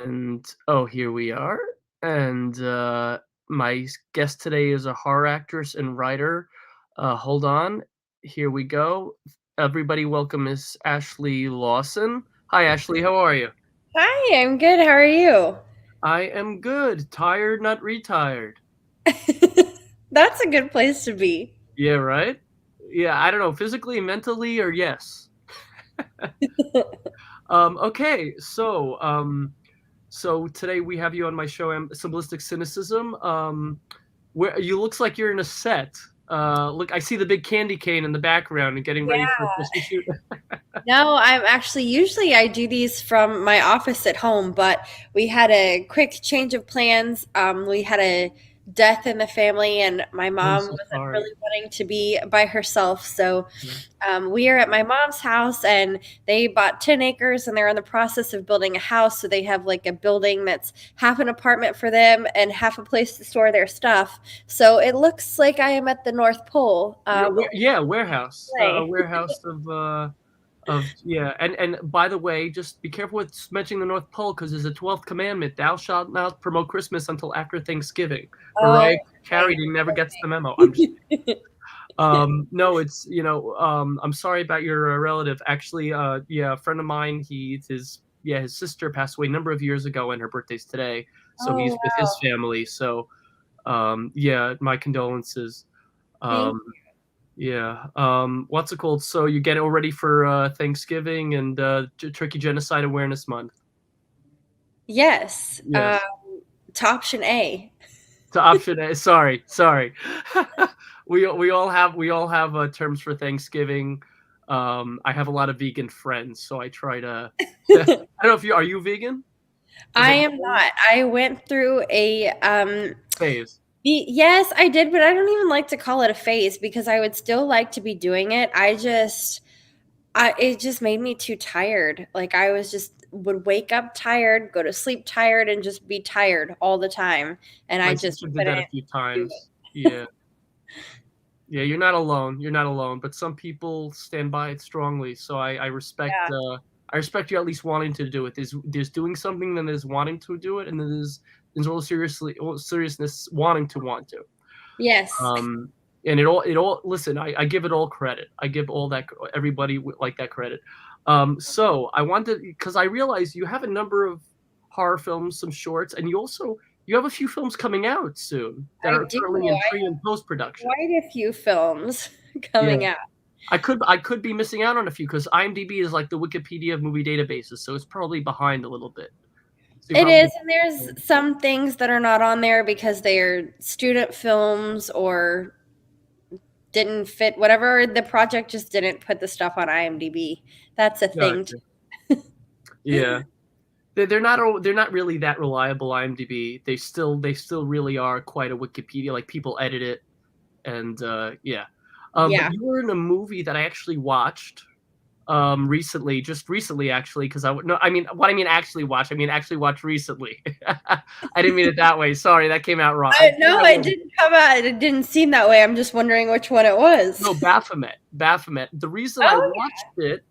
And oh, here we are. And my guest today is a horror actress and writer. Hold on. Here we go. Everybody, welcome Miss Ashlie Lawson. Hi, Ashley. How are you? Hi, I'm good. How are you? I am good. Tired, not retired. That's a good place to be. Yeah, right? Yeah, I don't know, physically, mentally, or yes. Okay, so today we have you on my show, Cymbalistic Cynicism. Where you looks like you're in a set. Look, I see the big candy cane in the background and getting ready for a Yeah. Christmas shoot. No, I'm actually usually I do these from my office at home, but we had a quick change of plans. We had a death in the family, and my I'm mom so wasn't sorry. really wanting to be by herself. So Yeah. we are at my mom's house, and they bought 10 acres, and they're in the process of building a house. So they have like a building that's half an apartment for them and half a place to store their stuff. So it looks like I am at the North Pole. Yeah, warehouse. A Play. warehouse of yeah. And by the way, just be careful with mentioning the North Pole because there's a 12th commandment: "Thou shalt not promote Christmas until after Thanksgiving." Mariah Oh, Carey never gets the memo. I'm just no, it's I'm sorry about your relative. Actually, yeah, a friend of mine, his sister passed away a number of years ago, and her birthday's today, so oh, he's with his wow. family. So, yeah, my condolences. Thank Um, yeah, what's it called? So you get it all ready for Thanksgiving and Turkey Genocide Awareness Month. Yes. Yes. To option A. To option A. Sorry. We all have terms for Thanksgiving. I have a lot of vegan friends, so I try to. I don't know if you are you vegan? A I am vegetarian? not. I went through a Phase. yes, I did, but I don't even like to call it a phase because I would still like to be doing it. I it just made me too tired. Like I was just would wake up tired, go to sleep tired, and just be tired all the time. And My I just sister did that a couldn't few do times. Yeah. Yeah, you're not alone. You're not alone. But some people stand by it strongly. So I respect. it. I respect you at least wanting to do it. There's doing something, then there's wanting to do it, and then there's all seriousness wanting to want to. Yes. Um, and it all. Listen, I give it all credit. I give all that everybody like that credit. So I wanted because I realize you have a number of horror films, some shorts, and you have a few films coming out soon that I are do. currently in I pre and post have production. quite a few films Yeah. coming out. I could be missing out on a few because IMDb is like the Wikipedia of movie databases, so it's probably behind a little bit. So you It probably is, and there's some things that are not on there because they're student films or didn't fit whatever the project just didn't put the stuff on IMDb. That's a thing. gotcha. Yeah. They're not really that reliable IMDb. They still really are quite a Wikipedia. Like people edit it and yeah. But Yeah. you were in a movie that I actually watched recently, just recently actually, because no, I mean what I mean actually watch, I mean actually watch recently. I didn't mean it that way. Sorry, that came out wrong. No, it didn't come out. It didn't seem that way. I'm just wondering which one it was. No, Baphomet. Baphomet. The reason I Oh, watched it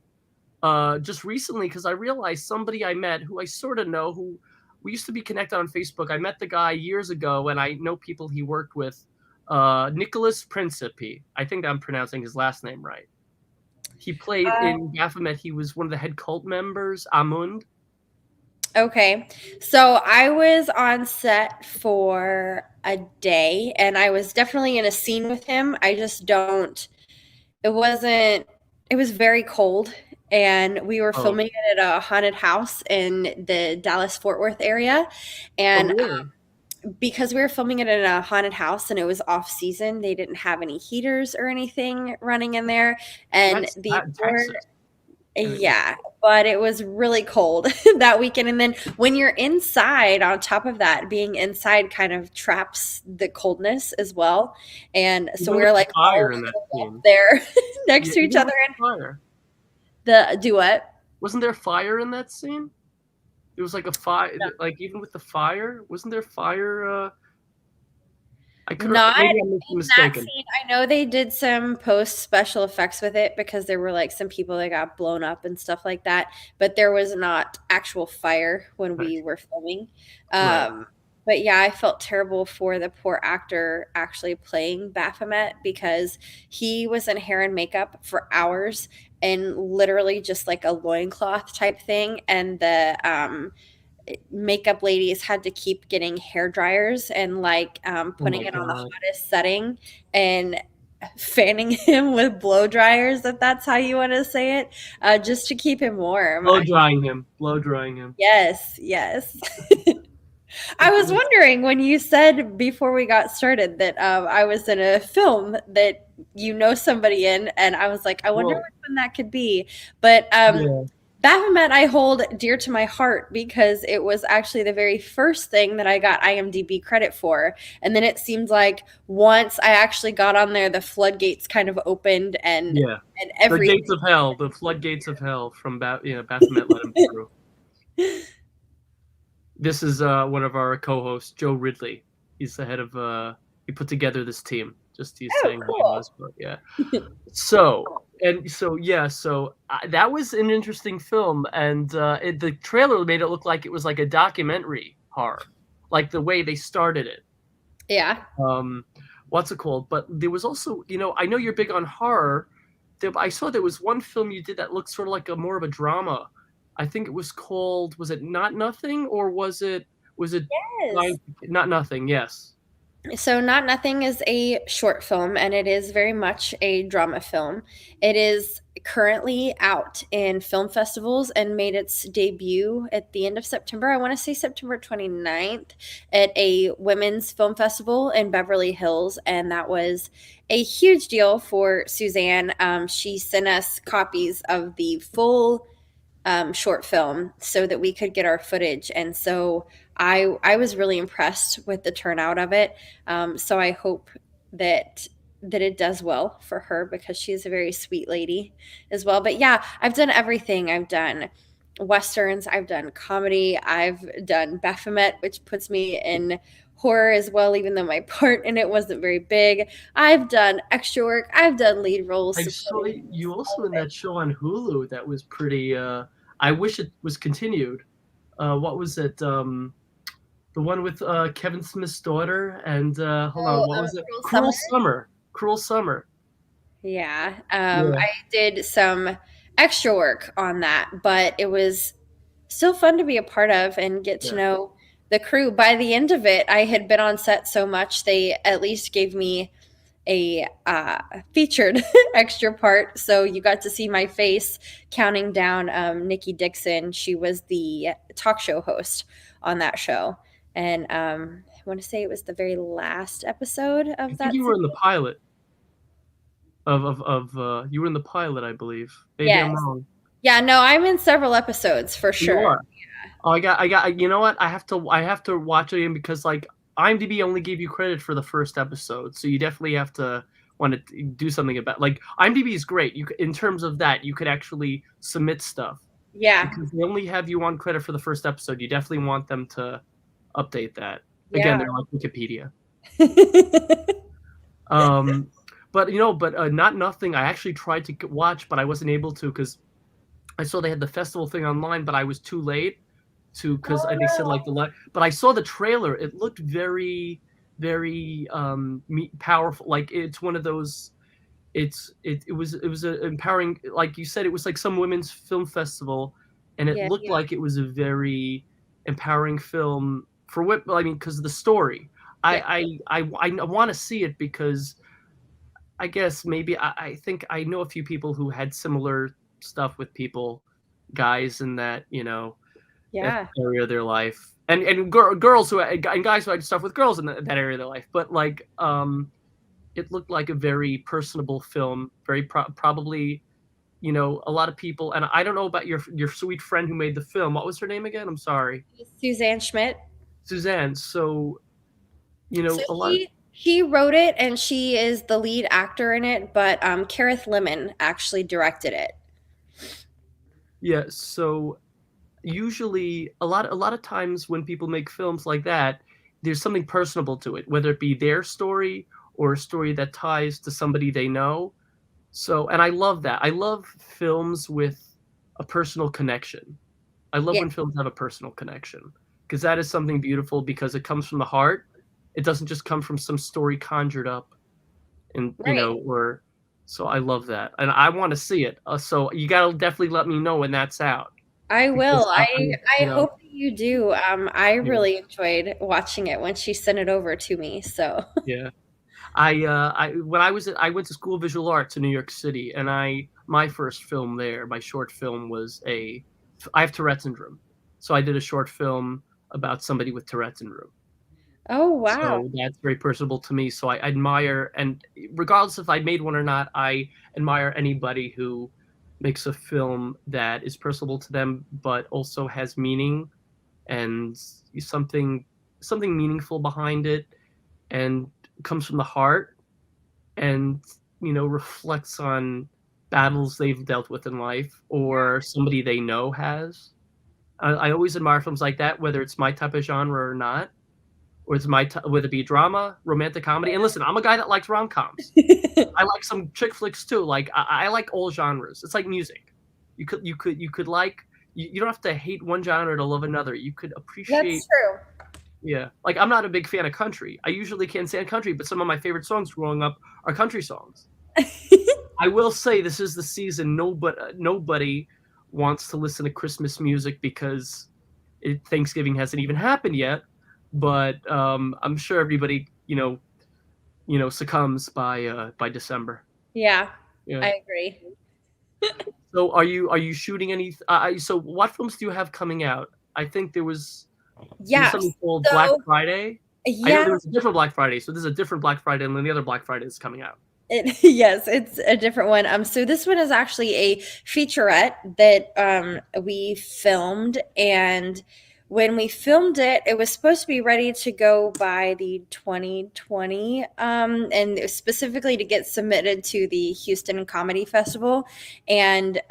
just recently because I realized somebody I met who I sort of know who we used to be connected on Facebook. I met the guy years ago, and I know people he worked with. Nicholas Principe. I think I'm pronouncing his last name right. He played yeah. in Baphomet. He was one of the head cult members, Amund. Okay. So I was on set for a day and I was definitely in a scene with him. I just don't, it wasn't, it was very cold and we were Oh, filming it at a haunted house in the Dallas Fort Worth area. oh, And really? because we were filming it in a haunted house and it was off season, they didn't have any heaters or anything running in there. And That's the board Texas. Yeah. yeah, but it was really cold that weekend, and then when you're inside, on top of that, being inside kind of traps the coldness as well, and so we Even were, with the like, all fire in that huddled up scene. there next Yeah, to each even other with and the fire. the do what? Wasn't there fire in that scene? It was like a fire. Like even with the fire, wasn't there fire? I could Not maybe I'm in that mistaken. scene. I know they did some post special effects with it because there were like some people that got blown up and stuff like that, but there was not actual fire when Right. we were filming. Right. But yeah, I felt terrible for the poor actor actually playing Baphomet because he was in hair and makeup for hours and literally just like a loincloth type thing. And the makeup ladies had to keep getting hair dryers and like Oh putting my it on the god. hottest setting and fanning him with blow dryers, if that's how you want to say it, just to keep him warm. Blow drying him. Blow drying him. Yes, yes. I It was was wondering when you said before we got started that I was in a film that you know somebody in, and I was like, I wonder well, which one that could be. But yeah. Baphomet I hold dear to my heart because it was actually the very first thing that I got IMDb credit for. And then it seemed like once I actually got on there, the floodgates kind of opened Yeah. and The everything. gates of hell, the floodgates of hell from Baphomet let him through. This is one of our co-hosts, Joe Ridley. He's the head of he put together this team. Just he's Oh, saying he cool. was, but yeah. So that was an interesting film, and the trailer made it look like it was like a documentary horror, like the way they started it. Yeah. Um, what's it called? But there was also, I know you're big on horror. I saw there was one film you did that looked sort of like a more of a drama. I think it was called. Was it Not Nothing, or was it Yes. Not Nothing? Yes. So, Not Nothing is a short film and it is very much a drama film. It is currently out in film festivals and made its debut at the end of September. I want to say September 29th at a women's film festival in Beverly Hills. And that was a huge deal for Suzanne. She sent us copies of the full short film so that we could get our footage. And so I was really impressed with the turnout of it. So I hope that it does well for her because she's a very sweet lady as well. But yeah, I've done everything. I've done westerns, I've done comedy, I've done Baphomet, which puts me in horror as well, even though my part in it wasn't very big. I've done extra work, I've done lead roles, I saw supporting you roles, all also of in it. that show on Hulu that was pretty. I wish it was continued. What was it? The one with Kevin Smith's daughter and hold on, Oh, what was it? Cruel Summer. Cruel Summer. Cruel Summer. Yeah, Yeah, I did some extra work on that, but it was still fun to be a part of and get to yeah. know the crew. By the end of it, I had been on set so much, they at least gave me a featured extra part. So you got to see my face counting down Nikki Dixon. She was the talk show host on that show. And I want to say it was the very last episode I of think that you were in the season. pilot of you were in the pilot, I believe. Maybe I'm Yes. wrong. Yeah, no, I'm in several episodes for You sure. are. Oh, I got. You know what? I have to watch it again because like IMDb only gave you credit for the first episode, so you definitely have to want to do something about. Like IMDb is great. In terms of that, you could actually submit stuff Yeah. because they only have you on credit for the first episode. You definitely want them to update that. Again, Yeah. they're like Wikipedia. Um, but Not Nothing. I actually tried to watch, but I wasn't able to because I saw they had the festival thing online, but I was too late to because Oh they said like no. but I saw the trailer. It looked very, very powerful. Like it's one of those. It was a empowering. Like you said, it was like some women's film festival, and it Yeah. looked like it was a very empowering film for what I mean because of the story. Yeah. I want to see it because I guess maybe I think I know a few people who had similar stuff with people, guys in that Yeah. area of their life, and girls and guys who had stuff with girls in that area of their life. But like, it looked like a very personable film, very probably a lot of people. And I don't know about your sweet friend who made the film. What was her name again? I'm sorry, Suzanne Schmidt. Suzanne. So So a lot. he wrote it and she is the lead actor in it, but Kareth Lemon actually directed it. Yeah. So usually a lot of times when people make films like that, there's something personable to it, whether it be their story or a story that ties to somebody they know. So, and I love that. I love films with a personal connection. I love Yeah, when films have a personal connection because that is something beautiful because it comes from the heart. It doesn't just come from some story conjured up and, right. or so I love that. And I want to see it. So you got to definitely let me know when that's out I will. because I hope that you do. I yeah, really enjoyed watching it when she sent it over to me. So, yeah. I when I went to school of visual arts in New York City, and my first film there, my short film was I have Tourette syndrome, so I did a short film about somebody with Tourette syndrome. oh wow. So that's very personable to me. So I admire, and regardless if I made one or not, I admire anybody who makes a film that is personable to them, but also has meaning and something something meaningful behind it, and comes from the heart and reflects on battles they've dealt with in life or somebody they know has. I always admire films like that, whether it's my type of genre or not, or it's whether it be drama, romantic comedy. And listen, I'm a guy that likes rom coms. I like some chick flicks too. Like I like all genres. It's like music. You could like you don't have to hate one genre to love another. You could appreciate. That's true. Yeah, like I'm not a big fan of country. I usually can't stand country, but some of my favorite songs growing up are country songs. I will say this is the season nobody wants to listen to Christmas music because Thanksgiving hasn't even happened yet. But I'm sure everybody succumbs by December. Yeah, Yeah. I agree. So are you shooting any? So what films do you have coming out? I think there was Yeah. something called Black So, Friday. I know yeah, there was a different Black Friday, so this is a different Black Friday than the other Black Friday that's coming out. yes, it's a different one. So this one is actually a featurette that we filmed, and when we filmed it, it was supposed to be ready to go by the 2020, and it was specifically to get submitted to the Houston Comedy Festival, and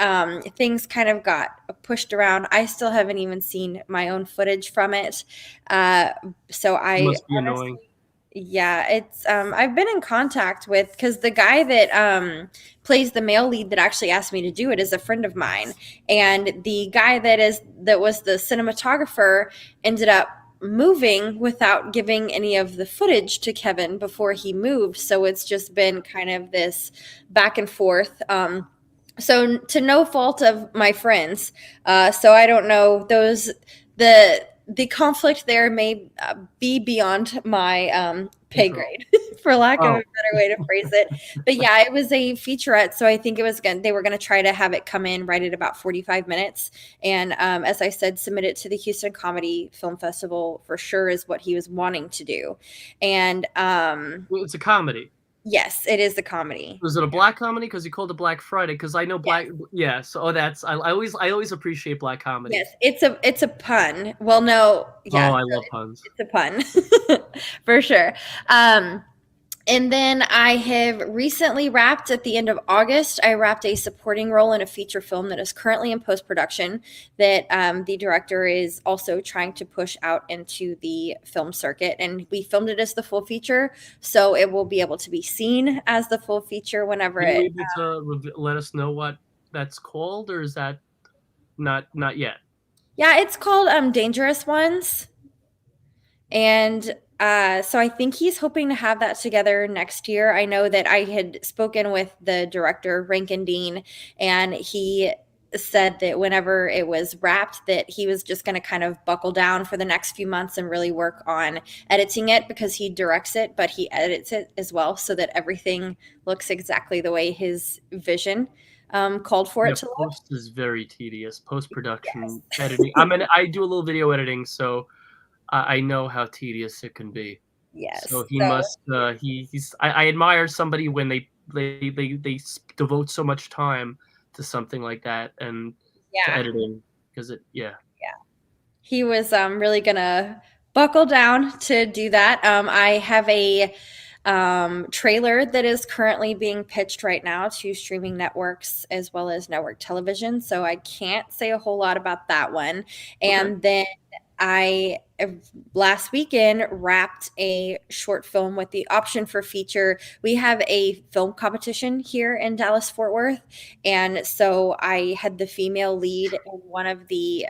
things kind of got pushed around. I still haven't even seen my own footage from it, uh, so It I must be annoying. honestly, yeah, it's I've been in contact with, because the guy that plays the male lead that actually asked me to do it is a friend of mine, and the guy that was the cinematographer ended up moving without giving any of the footage to Kevin before he moved, so it's just been kind of this back and forth. So to no fault of my friends, so I don't know, the conflict there may be beyond my pay Control. grade, for lack of a Oh, better way to phrase it. But yeah, it was a featurette, so I think they were gonna try to have it come in right at about 45 minutes, and as I said, submit it to the Houston Comedy Film Festival for sure is what he was wanting to do, and well, it's a comedy. yes, it is the comedy. Was it a black comedy? Because you called it Black Friday. Because I know Yes. black. Yeah. So that's I always appreciate black Yes, comedies. it's a pun. Well, no, Oh, yeah, I love puns. it's a pun for sure. Um, and then I have recently wrapped at the end of August. I wrapped a supporting role in a feature film that is currently in post production. That the director is also trying to push out into the film circuit, and we filmed it as the full feature, so it will be able to be seen as the full feature whenever Are you it. able to let us know what that's called, or is that not yet? Yeah, it's called Dangerous Ones. And so I think he's hoping to have that together next year. I know that I had spoken with the director, Rankin Dean, and he said that whenever it was wrapped, that he was just going to kind of buckle down for the next few months and really work on editing it, because he directs it, but he edits it as well, so that everything looks exactly the way his vision called for Yeah, it to look. post is very tedious. Post production Yes. editing. I do a little video editing, so I know how tedious it can be. Yes. So he So must. I admire somebody when they devote so much time to something like that and to yeah. editing because yeah. He was really gonna buckle down to do that. I have a trailer that is currently being pitched right now to streaming networks as well as network television, so I can't say a whole lot about that one. Okay. And then I last weekend wrapped a short film with the option for feature. We have a film competition here in Dallas Fort Worth, and so I had the female lead in one of the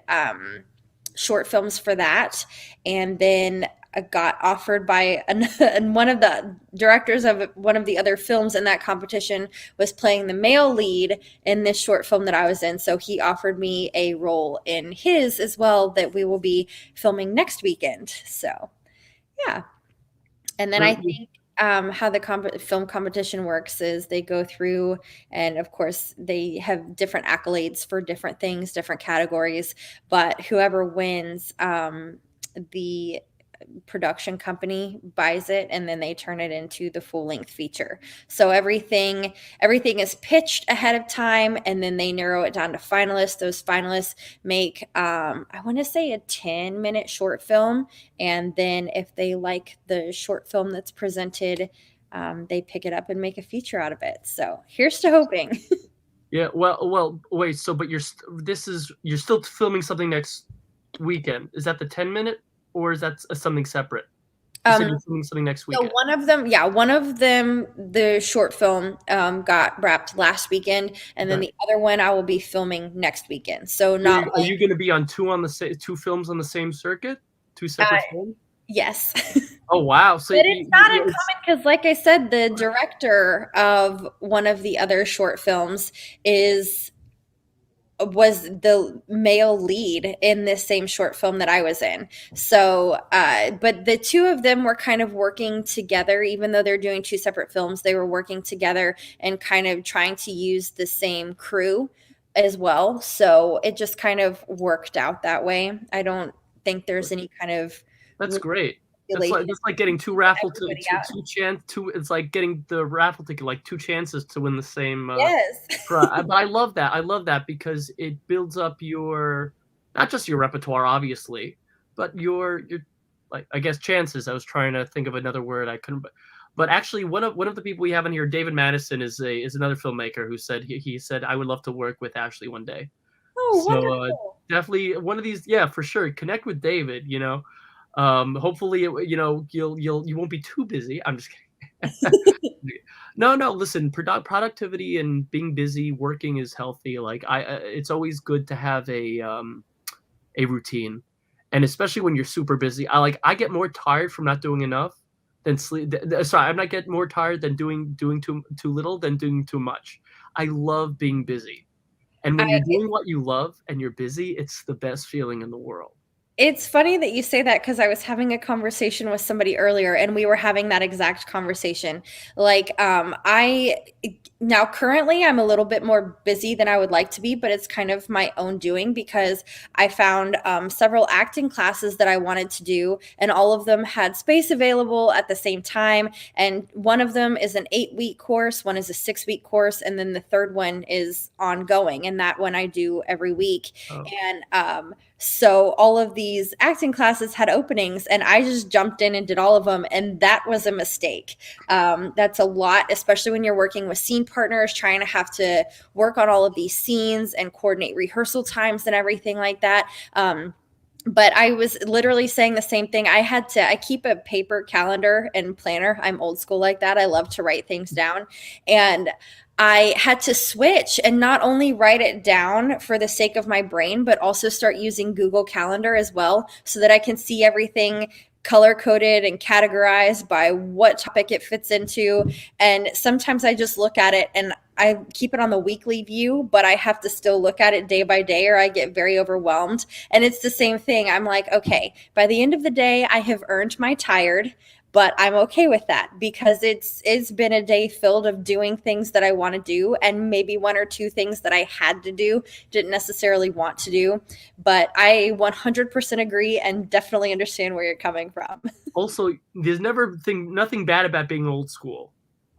short films for that, and then I got offered by and one of the directors of one of the other films in that competition was playing the male lead in this short film that I was in. So he offered me a role in his as well that we will be filming next weekend. So yeah. And then I think how the film competition works is they go through, and of course, they have different accolades for different things, different categories. But whoever wins, the production company buys it and then they turn it into the full length feature. So everything is pitched ahead of time and then they narrow it down to finalists. Those finalists make I want to say a 10-minute short film, and then if they like the short film that's presented, they pick it up and make a feature out of it. So here's to hoping. Yeah, well, wait. So, but you're still filming something next weekend. Is that the 10-minute, or is that something separate? You said you're filming something next So weekend. one of them, the short film got wrapped last weekend, and then the other one I will be filming next weekend. So not Are you going to be on two films on the same circuit, two separate films? Yes. Oh wow! So but it's not uncommon because, like I said, the director of one of the other short films was the male lead in this same short film that I was in. So, but the two of them were kind of working together, even though they're doing two separate films, they were working together and kind of trying to use the same crew as well. So it just kind of worked out that way. I don't think there's any kind of. That's great. That's like getting two raffle it's like getting the raffle ticket, like two chances to win the same. Yes. But I love that. I love that because it builds up your, not just your repertoire, obviously, but your like, I guess, chances. I was trying to think of another word. I couldn't. But actually, one of the people we have in here, David Madison, is another filmmaker who said he said I would love to work with Ashlie one day. Oh, So wonderful. definitely one of these. Yeah, for sure. Connect with David. Hopefully, you won't be too busy. I'm just kidding. No, listen, productivity and being busy working is healthy. Like it's always good to have a routine, and especially when you're super busy. I get more tired from not doing enough than sleep. Sorry, I'm not get more tired than doing too little than doing too much. I love being busy, and when you're doing what you love and you're busy, it's the best feeling in the world. It's funny that you say that because I was having a conversation with somebody earlier and we were having that exact conversation. Like, now currently I'm a little bit more busy than I would like to be, but it's kind of my own doing because I found several acting classes that I wanted to do, and all of them had space available at the same time. And one of them is an 8-week course, one is a 6-week course, and then the third one is ongoing. And that one I do every week. Oh. And so all of these acting classes had openings and I just jumped in and did all of them. And that was a mistake. That's a lot, especially when you're working with scene partners, trying to have to work on all of these scenes and coordinate rehearsal times and everything like that. But I was literally saying the same thing. I keep a paper calendar and planner. I'm old school like that. I love to write things down. And I had to switch and not only write it down for the sake of my brain, but also start using Google Calendar as well so that I can see everything color coded and categorized by what topic it fits into. And sometimes I just look at it and I keep it on the weekly view, but I have to still look at it day by day or I get very overwhelmed. And it's the same thing. I'm like, okay, by the end of the day, I have earned my tired, but I'm okay with that because it's been a day filled of doing things that I want to do and maybe one or two things that I had to do, didn't necessarily want to do. But I 100% agree and definitely understand where you're coming from. Also, there's nothing bad about being old school.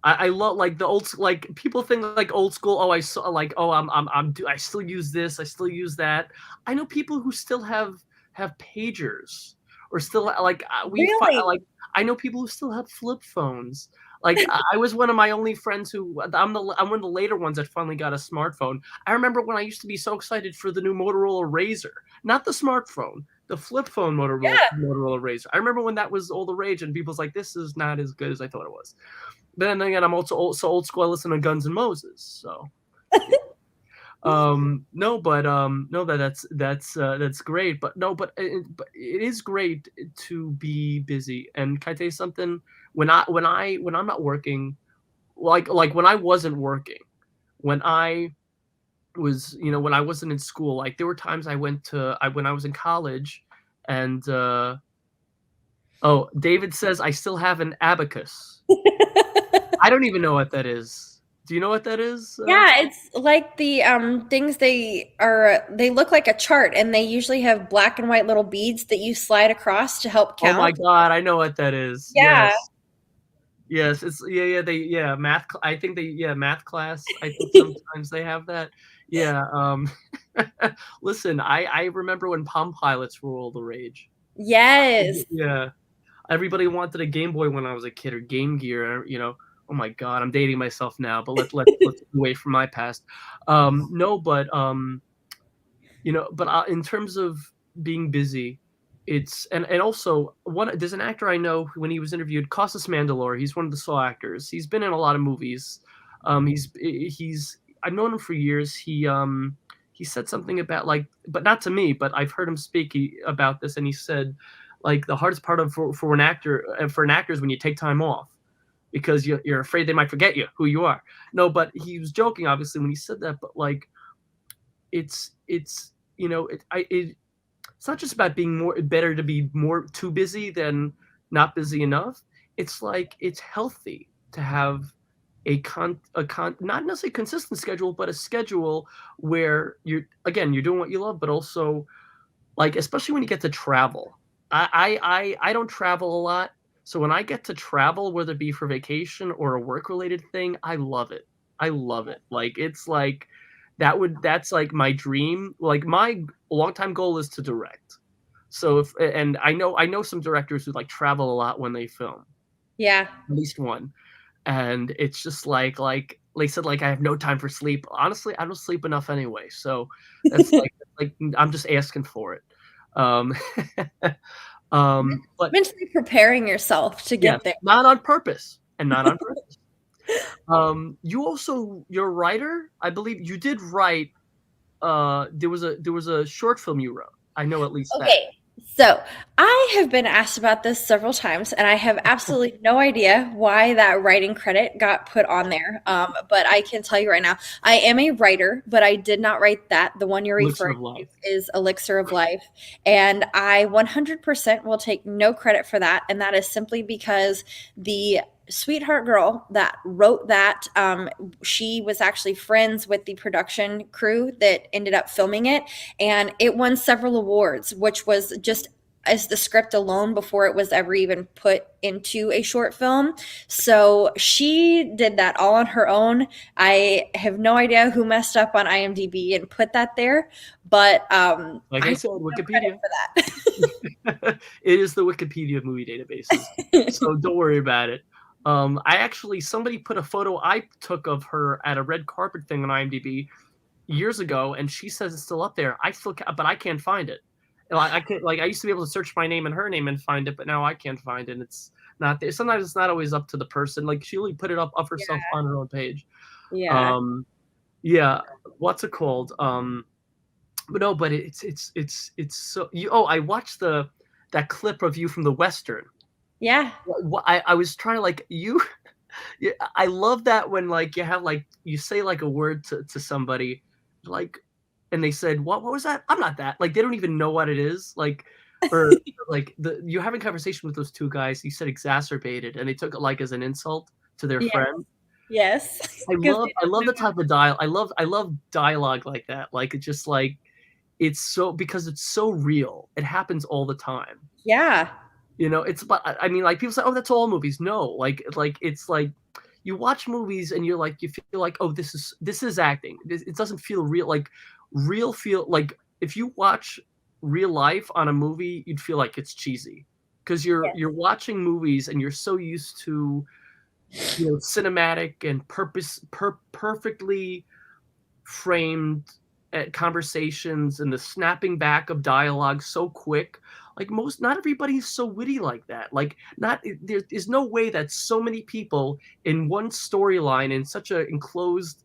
I love like the old, like people think like old school. Oh, I saw like, oh, I still use this. I still use that. I know people who still have pagers or still like Really? I know people who still have flip phones. Like I was one of my only friends who I'm one of the later ones that finally got a smartphone. I remember when I used to be so excited for the new Motorola Razr, not the smartphone, the flip phone Yeah. Motorola Razr. I remember when that was all the rage, and people's like, "This is not as good as I thought it was." But then again, I'm also so old school. I listen to Guns N' Moses, so yeah. No, but no, that's great. But no, but it is great to be busy. And can I tell you something? When I'm not working, like when I wasn't working, when I was, when I wasn't in school, like there were times when I was in college, and oh, David says I still have an abacus. I don't even know what that is. Do you know what that is? Yeah, it's like the things they look like a chart and they usually have black and white little beads that you slide across to help Oh my count. God, I know what that is. Yeah. Yes. Yes, it's math I think math class, I think sometimes they have that. Yeah, listen, I remember when Palm Pilots were all the rage. Yes. Yeah, everybody wanted a Game Boy when I was a kid, or Game Gear, oh my God, I'm dating myself now, but let's get away from my past. No, but in terms of being busy, it's and also there's an actor I know when he was interviewed, Costas Mandylor. He's one of the Saw actors. He's been in a lot of movies. He's I've known him for years. He said something about, like, but not to me, but I've heard him speak about this, and he said, like, the hardest part for an actor is when you take time off, because you're afraid they might forget who you are. No, but he was joking, obviously, when he said that. But like, it's it's not just about being better to be more too busy than not busy enough. It's like, it's healthy to have not necessarily consistent schedule, but a schedule where you're doing what you love, but also, like, especially when you get to travel. I don't travel a lot, so when I get to travel, whether it be for vacation or a work related thing, I love it. I love it. Like, it's like that's like my dream. Like, my longtime goal is to direct. So and I know some directors who like travel a lot when they film, Yeah. at least one, and it's just like they said, like, I have no time for sleep. Honestly, I don't sleep enough anyway, so that's like I'm just asking for it. Um, but Mentally preparing yourself to yes, get there. not on purpose, and not on purpose. You're a writer. I believe you did write. There was a short film you wrote. I know at least that. Okay, so I have been asked about this several times, and I have absolutely no idea why that writing credit got put on there. But I can tell you right now, I am a writer, but I did not write that. The one you're Elixir referring of to Love. is Elixir of Life, and I 100% will take no credit for that, and that is simply because the sweetheart girl that wrote that, she was actually friends with the production crew that ended up filming it, and it won several awards, which was just as the script alone before it was ever even put into a short film. So she did that all on her own. I have no idea who messed up on IMDb and put that there, but Like I I take said, no credit Wikipedia. for that. It is the Wikipedia of movie databases, so don't worry about it. Somebody put a photo I took of her at a red carpet thing on IMDb years ago, and she says it's still up there. But I can't find it. I can't, like, I used to be able to search my name and her name and find it, but now I can't find it. It's not there. Sometimes it's not always up to the person. Like, she only put it up of herself Yeah. on her own page. Yeah. Um, yeah, what's it called? But no, but it's so you. Oh, I watched that clip of you from the Western. Yeah. I was trying to, like, you. Yeah, I love that when, like, you have, like, you say, like, a word to somebody, like, and they said, what was that? I'm not that. Like, they don't even know what it is. Like, or like you're having a conversation with those two guys. You said exacerbated, and they took it like as an insult to their Yeah. friend. Yes. I 'Cause love they I don't love the know. type of dial. I love dialogue like that. Like, it's just like, it's so, because it's so real. It happens all the time. Yeah. It's, but I mean, like, people say, "Oh, that's all movies." No, like it's like, you watch movies and you feel like, "Oh, this is acting." It doesn't feel real. Like, feel like, if you watch real life on a movie, you'd feel like it's cheesy, because you're Yes. watching movies and you're so used to, cinematic and perfectly framed conversations and the snapping back of dialogue so quick. Like not everybody's so witty like that. Like there is no way that so many people in one storyline in such a enclosed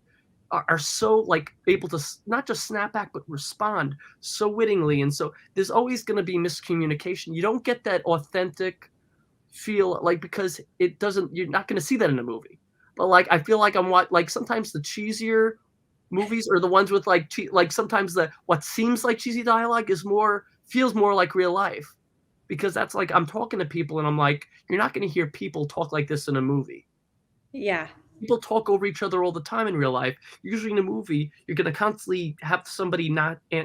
are so like able to not just snap back but respond so wittingly, and so there's always going to be miscommunication. You don't get that authentic feel, like, because it doesn't, you're not going to see that in a movie. But like I feel like like sometimes the cheesier movies are the ones with like sometimes the what seems like cheesy dialogue feels more like real life, because that's like I'm talking to people and I'm like, you're not going to hear people talk like this in a movie. Yeah. People talk over each other all the time in real life. Usually in a movie, you're going to constantly have somebody not, I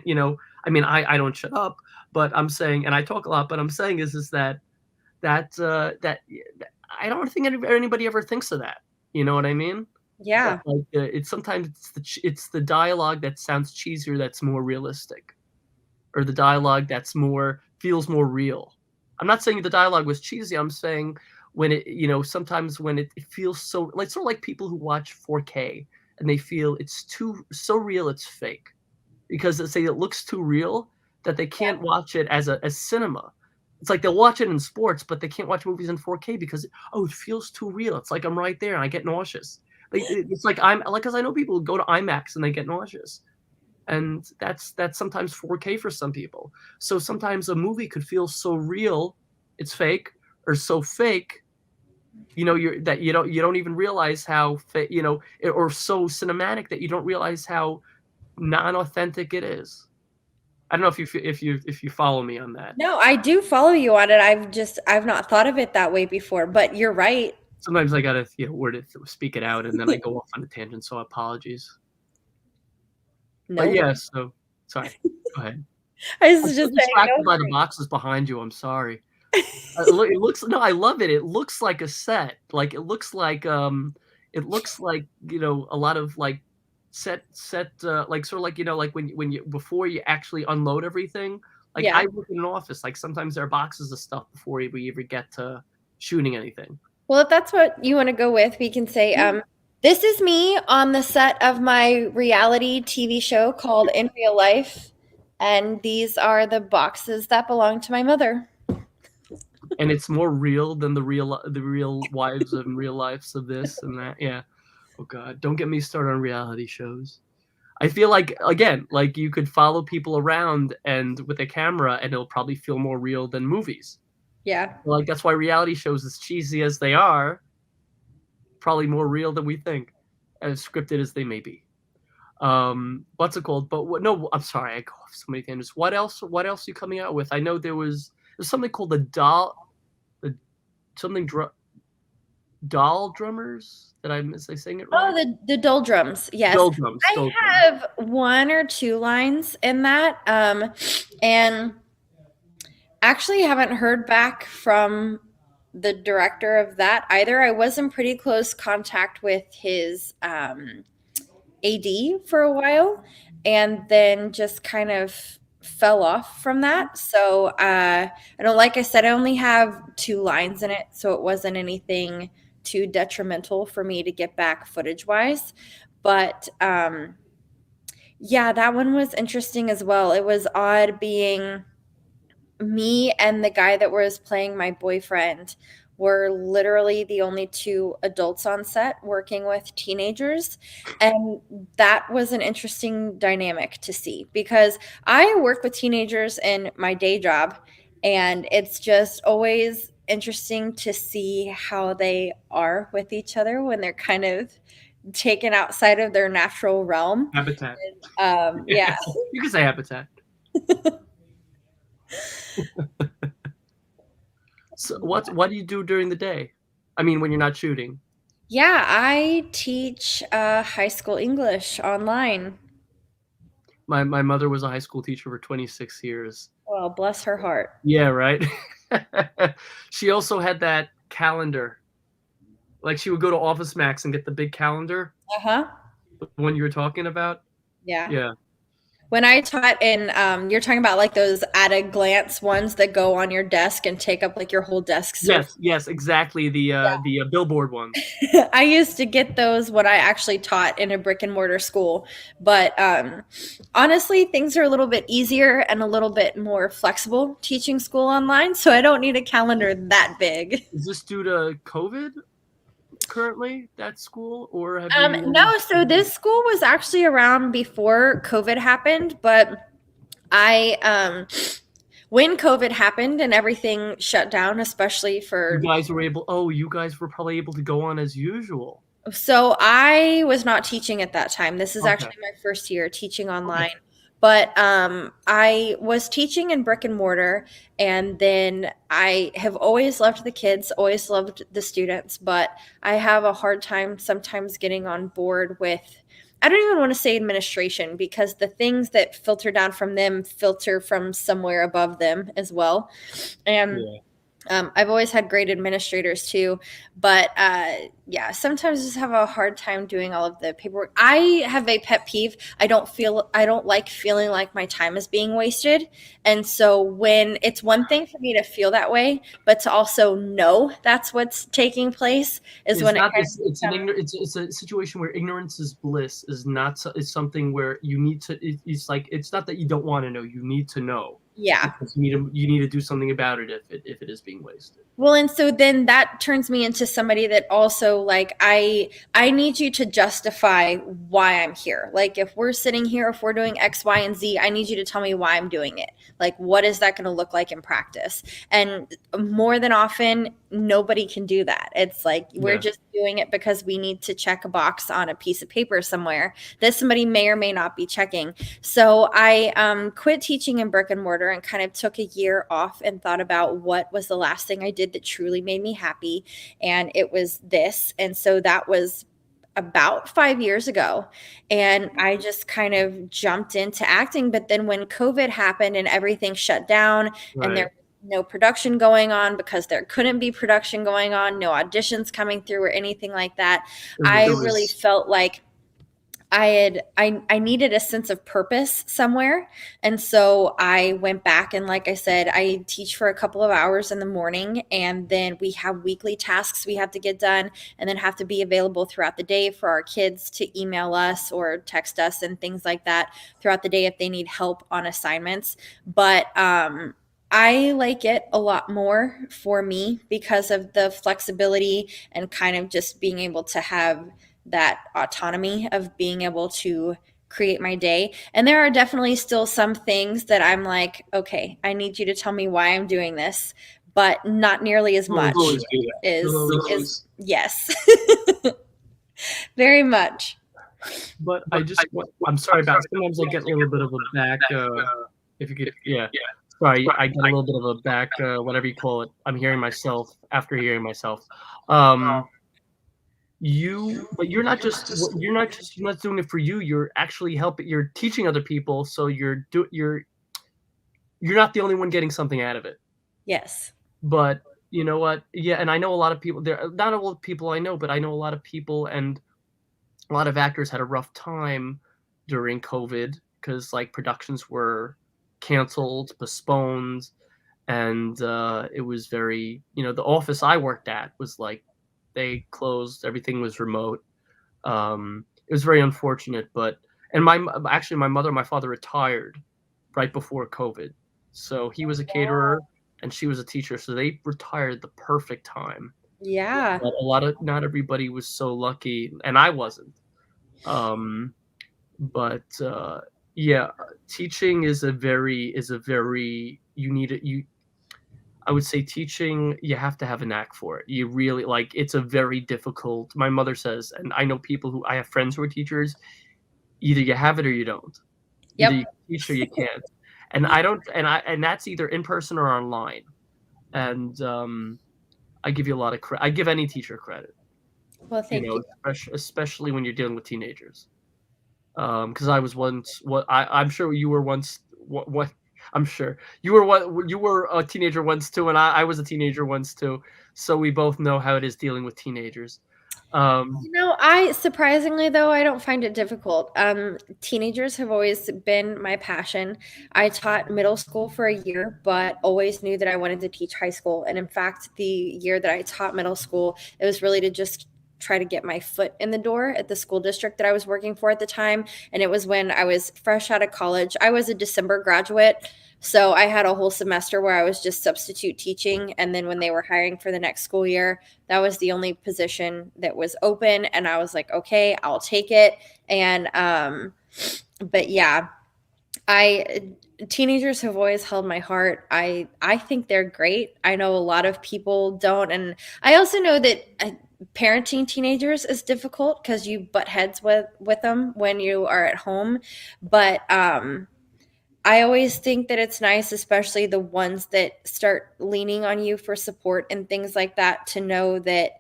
mean, I don't shut up, but I'm saying, and I talk a lot, but I'm saying is that I don't think anybody ever thinks of that. You know what I mean? That, Yeah. like, it's sometimes it's the dialogue that sounds cheesier that's more realistic, or the dialogue that's feels more real. I'm not saying the dialogue was cheesy. I'm saying when sometimes when it feels so, like, sort of like people who watch 4K and they feel it's so real it's fake, because they say it looks too real that they can't watch it as cinema. It's like they'll watch it in sports, but they can't watch movies in 4K because it feels too real. It's like I'm right there and I get nauseous. Like it's like I'm like, because I know people who go to IMAX and they get nauseous, and that's sometimes 4K for some people. So sometimes a movie could feel so real it's fake, or so fake, you don't even realize how or so cinematic that you don't realize how non-authentic it is. I don't know if you follow me on that. No, I do follow you on it. I've not thought of it that way before, but you're right. Sometimes I gotta word it, speak it out, and then I go off on a tangent. So apologies. But No, yeah, so sorry. Go ahead. I I'm was so just saying distracted by the boxes behind you. I'm sorry. It looks no, I love it. It looks like a set. Like it looks like a lot of like set like sort of like like when you before you actually unload everything. Like Yeah. I work in an office. Like sometimes there are boxes of stuff before we even get to shooting anything. Well, if that's what you want to go with, we can say, this is me on the set of my reality TV show called In Real Life, and these are the boxes that belong to my mother. And it's more real than the real wives and real lives of this and that. Yeah. Oh God, don't get me started on reality shows. I feel like, again, like you could follow people around and with a camera and it'll probably feel more real than movies. Yeah. Like that's why reality shows, as cheesy as they are, probably more real than we think, as scripted as they may be. What's it called? But no, I'm sorry, I go off so many tangents. What else are you coming out with? I know there's something called the something doll drummers. Did I saying it Oh, right? the doldrums. Yes. Doldrums. I have one or two lines in that. And actually haven't heard back from the director of that either. I was in pretty close contact with his AD for a while, and then just kind of fell off from that. So I don't, like I said, I only have two lines in it, so it wasn't anything too detrimental for me to get back footage wise. But yeah, that one was interesting as well. It was odd being me and the guy that was playing my boyfriend were literally the only two adults on set working with teenagers. And that was an interesting dynamic to see, because I work with teenagers in my day job, and it's just always interesting to see how they are with each other when they're kind of taken outside of their natural realm. Habitat. Yeah. You can say habitat. So what do you do during the day? I mean, when you're not shooting. Yeah, I teach high school English online. My mother was a high school teacher for 26 years. Well, bless her heart. Yeah, right. She also had that calendar. Like she would go to Office Max and get the big calendar, Uh-huh. the one you were talking about. Yeah. Yeah. When I taught in, you're talking about like those at a glance ones that go on your desk and take up like your whole desk surface. Yes, exactly. The billboard ones. I used to get those when I actually taught in a brick and mortar school. But honestly, things are a little bit easier and a little bit more flexible teaching school online. So I don't need a calendar that big. Is this due to COVID currently, that school, or have you No, so this school was actually around before COVID happened, but I when COVID happened and everything shut down, especially you for guys were able? Oh, you guys were probably able to go on as usual. so I was not teaching at that time. This is Okay. actually my first year teaching Okay. online. But I was teaching in brick and mortar, and then I have always loved the kids, always loved the students, but I have a hard time sometimes getting on board with, I don't even want to say administration because the things that filter down from them filter from somewhere above them as well. And Yeah. I've always had great administrators too, but yeah, sometimes I just have a hard time doing all of the paperwork. I have a pet peeve. I don't like feeling like my time is being wasted. And so when it's one thing for me to feel that way, but to also know that's what's taking place is It's when it not kind this. of becomes, It's a situation where ignorance is bliss. Is not. It's something where you need to. It's like it's not that you don't want to know. You need to know yeah. because you need to do something about it if it is being wasted. Well, and so then that turns me into somebody that also like I need you to justify why I'm here. Like if we're sitting here, if we're doing X, Y, and Z, I need you to tell me why I'm doing it. Like what is that going to look like in practice? And more than often, nobody can do that. It's like we're Yeah. just doing it because we need to check a box on a piece of paper somewhere that somebody may or may not be checking. So I quit teaching in brick and mortar and kind of took a year off and thought about what was the last thing I did that truly made me happy. And it was this. And so that was about 5 years ago. And I just kind of jumped into acting. But then when COVID happened and everything shut down and there Right. was no production going on because there couldn't be production going on, no auditions coming through or anything like that, It I was. really felt like I needed a sense of purpose somewhere. And so I went back and like I said, I teach for a couple of hours in the morning and then we have weekly tasks we have to get done and then have to be available throughout the day for our kids to email us or text us and things like that throughout the day if they need help on assignments. But I like it a lot more for me because of the flexibility and kind of just being able to have that autonomy of being able to create my day. And there are definitely still some things that I'm like, okay, I need you to tell me why I'm doing this, but not nearly as You'll much always do that. is yes. Very much. But I'm sorry about. Sometimes I get a little bit of a back. If you could, yeah. Sorry, I get a little bit of a back. Whatever you call it. I'm hearing myself after hearing myself. But you're not you're not doing it for you. You're actually helping. You're teaching other people. So you're not the only one getting something out of it. Yes. But you know what? Yeah, and I know a lot of people. There, not all the people I know, but I know a lot of people, and a lot of actors had a rough time during COVID because like productions were canceled, postponed, and it was very. The office I worked at was like they closed. Everything was remote. It was very unfortunate, but and my mother and my father retired right before COVID, so he was a caterer and she was a teacher, so they retired the perfect time. Yeah. But not everybody was so lucky, and I wasn't. Um, but yeah, teaching is a very you need it. I would say teaching, you have to have a knack for it. You really like it's a very difficult. My mother says, and I know people who I have friends who are teachers. Either you have it or you don't. Either you Yep. can teach or you can't. And I don't, and that's either in person or online. And I give you a lot of credit. I give any teacher credit. Well, thank you. Especially when you're dealing with teenagers. Because I was once I'm sure you were once what I'm sure you were a teenager once too, and I was a teenager once too. So we both know how it is dealing with teenagers. Um, I surprisingly though, I don't find it difficult. Teenagers have always been my passion. I taught middle school for a year, but always knew that I wanted to teach high school. And in fact, the year that I taught middle school, it was really to just try to get my foot in the door at the school district that I was working for at the time. And it was when I was fresh out of college. I was a December graduate. So I had a whole semester where I was just substitute teaching. And then when they were hiring for the next school year, that was the only position that was open. And I was like, okay, I'll take it. And, but yeah, I, teenagers have always held my heart. I think they're great. I know a lot of people don't. And I also know that parenting teenagers is difficult because you butt heads with them when you are at home. But, I always think that it's nice, especially the ones that start leaning on you for support and things like that, to know that